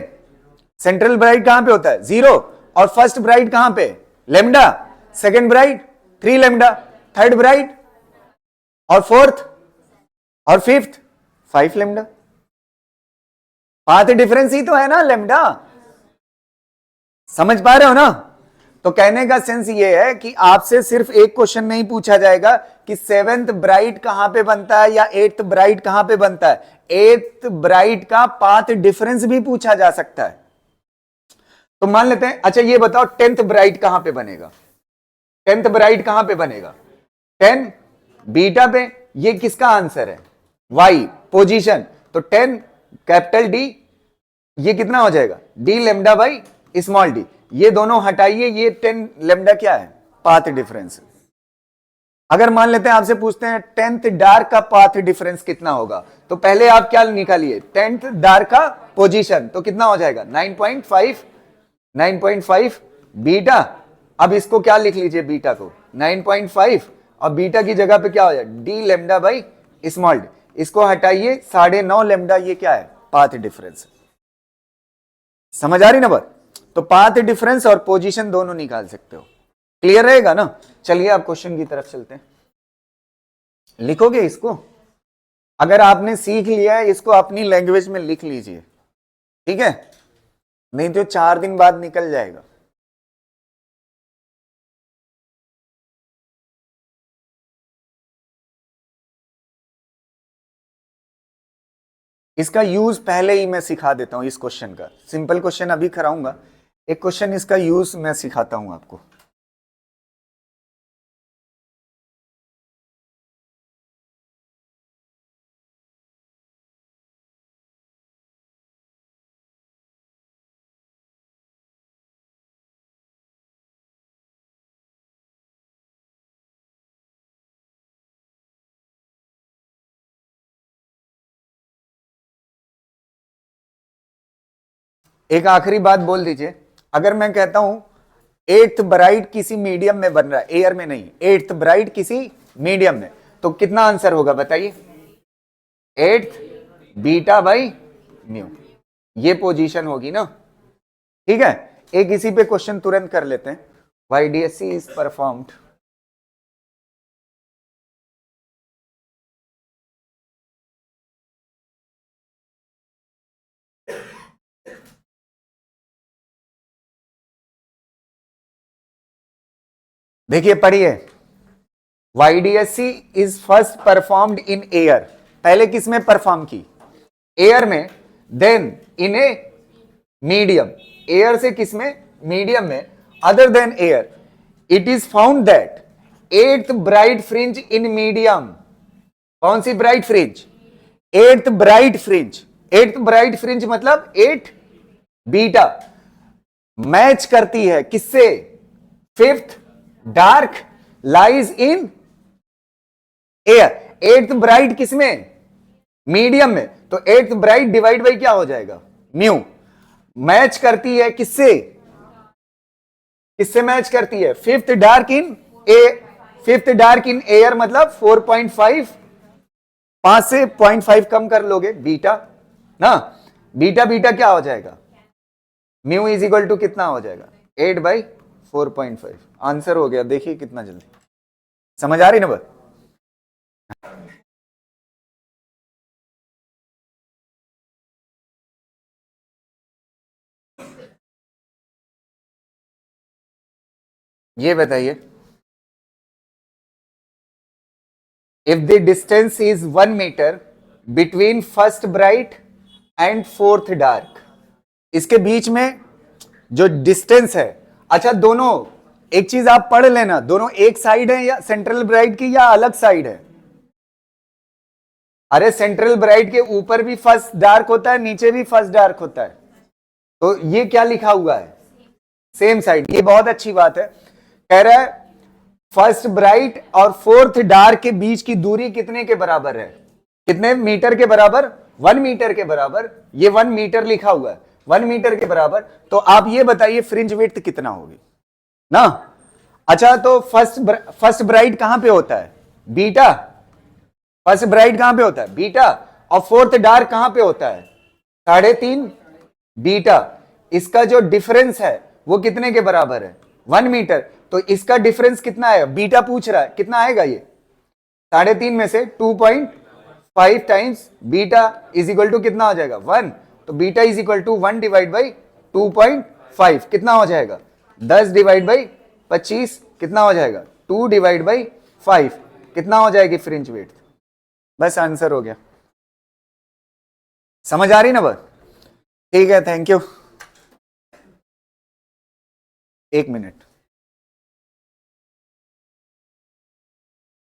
सेंट्रल ब्राइट कहां पे होता है? 0। और फर्स्ट ब्राइट कहां पे? Lambda. Second bright 3 lambda. Third bright और फोर्थ और फिफ्थ 5 लेमडा। पाथ डिफरेंस ही तो है ना लेमडा। समझ पा रहे हो ना? तो कहने का सेंस ये है कि आपसे सिर्फ एक क्वेश्चन नहीं पूछा जाएगा कि 7th ब्राइट कहां पे बनता है या 8th ब्राइट कहां पे बनता है, 8th ब्राइट का पाथ डिफरेंस भी पूछा जा सकता है। तो मान लेते हैं, अच्छा ये बताओ 10th ब्राइट कहां पे बनेगा? 10th ब्राइट कहां पे बनेगा? 10 बीटा पे। ये किसका आंसर है? Y position. तो 10 कैपिटल डी, ये कितना हो जाएगा? D lambda by small D. ये दोनों हटाइए, ये 10 लेमडा क्या है? Path difference. अगर मान लेते हैं आपसे पूछते हैं 10th डार्क का पाथ डिफरेंस कितना होगा, तो पहले आप क्या निकालिए? 10th डार्क का पोजीशन, तो कितना हो जाएगा? 9.5 बीटा। अब इसको क्या लिख लीजिए? बीटा को 9.5 और बीटा की जगह पे क्या हो जाए? D lambda by small D. इसको हटाइए, 9.5 लेमडा, ये क्या है? Path difference. समझ आ रही ना बात? तो पाथ डिफरेंस और पोजीशन दोनों निकाल सकते हो। क्लियर रहेगा ना? चलिए आप क्वेश्चन की तरफ चलते हैं। लिखोगे इसको? अगर आपने सीख लिया है इसको अपनी लैंग्वेज में लिख लीजिए, ठीक है? नहीं तो 4 दिन बाद निकल जाएगा। इसका यूज पहले ही मैं सिखा देता हूं। इस क्वेश्चन का सिंपल क्वेश्चन अभी कराऊंगा, एक क्वेश्चन इसका यूज मैं सिखाता हूं आपको। एक आखिरी बात बोल दीजिए, अगर मैं कहता हूं 8th ब्राइट किसी मीडियम में बन रहा है, एयर में नहीं, 8th ब्राइट किसी मीडियम में, तो कितना आंसर होगा बताइए? 8th beta by mu. ये पोजीशन होगी ना, ठीक है? एक इसी पे क्वेश्चन तुरंत कर लेते हैं। YDSC इज परफॉर्म्ड देखिए पढ़िए, YDSC is first performed in air. पहले किस में परफॉर्म की? एयर में। Then in a medium. Air से किस में? मीडियम में। Other than air it is found that 8th bright fringe in medium. कौन सी bright fringe? 8th bright fringe. 8th bright fringe मतलब 8 बीटा मैच करती है किससे? 5th dark lies in air. 8th bright किसमें? मीडियम में। तो 8th ब्राइट डिवाइड बाई क्या हो जाएगा? म्यू। मैच करती है किससे? किससे मैच करती है? 5th dark in A. 5th dark in air मतलब 4.5, 5 से 0.5 कम कर लोगे बीटा ना। बीटा बीटा क्या हो जाएगा? म्यू इज इक्वल टू कितना हो जाएगा? 8/4.5। आंसर हो गया। देखिए कितना जल्दी। समझ आ रही ना बात? ये बताइए, if the distance is 1 metre between first bright and 4th dark, इसके बीच में जो डिस्टेंस है, अच्छा दोनों एक चीज आप पढ़ लेना, दोनों एक साइड है या सेंट्रल ब्राइट की, या अलग साइड है? अरे सेंट्रल ब्राइट के ऊपर भी फर्स्ट डार्क होता है, नीचे भी फर्स्ट डार्क होता है, तो ये क्या लिखा हुआ है, सेम साइड। ये बहुत अच्छी बात है। कह रहा है फर्स्ट ब्राइट और फोर्थ डार्क के बीच की दूरी कितने के बराबर है, कितने मीटर के बराबर, 1 मीटर के बराबर। ये 1 मीटर लिखा हुआ है, 1 मीटर के बराबर। तो आप ये बताइए फ्रिंज विड्थ कितना होगी ना। अच्छा, तो फर्स्ट ब्राइट कहां पे होता है, बीटा। फर्स्ट ब्राइट कहां पे होता है, बीटा। और फोर्थ डार्क कहां पे होता है, 3.5 बीटा। इसका जो डिफरेंस है वो कितने के बराबर है, 1 मीटर। तो इसका डिफरेंस कितना है, बीटा पूछ रहा है, कितना आएगा ये 3.5 में से 2.5 times beta is equal to कितना हो जाएगा 1। तो beta is equal to 1 divide by 2.5 कितना हो जाएगा 10 डिवाइड बाई 25 कितना हो जाएगा 2 डिवाइड बाई 5 कितना हो जाएगी फ्रिंज विड्थ। बस आंसर हो गया। समझ आ रही ना बात, ठीक है, थैंक यू। 1 मिनट।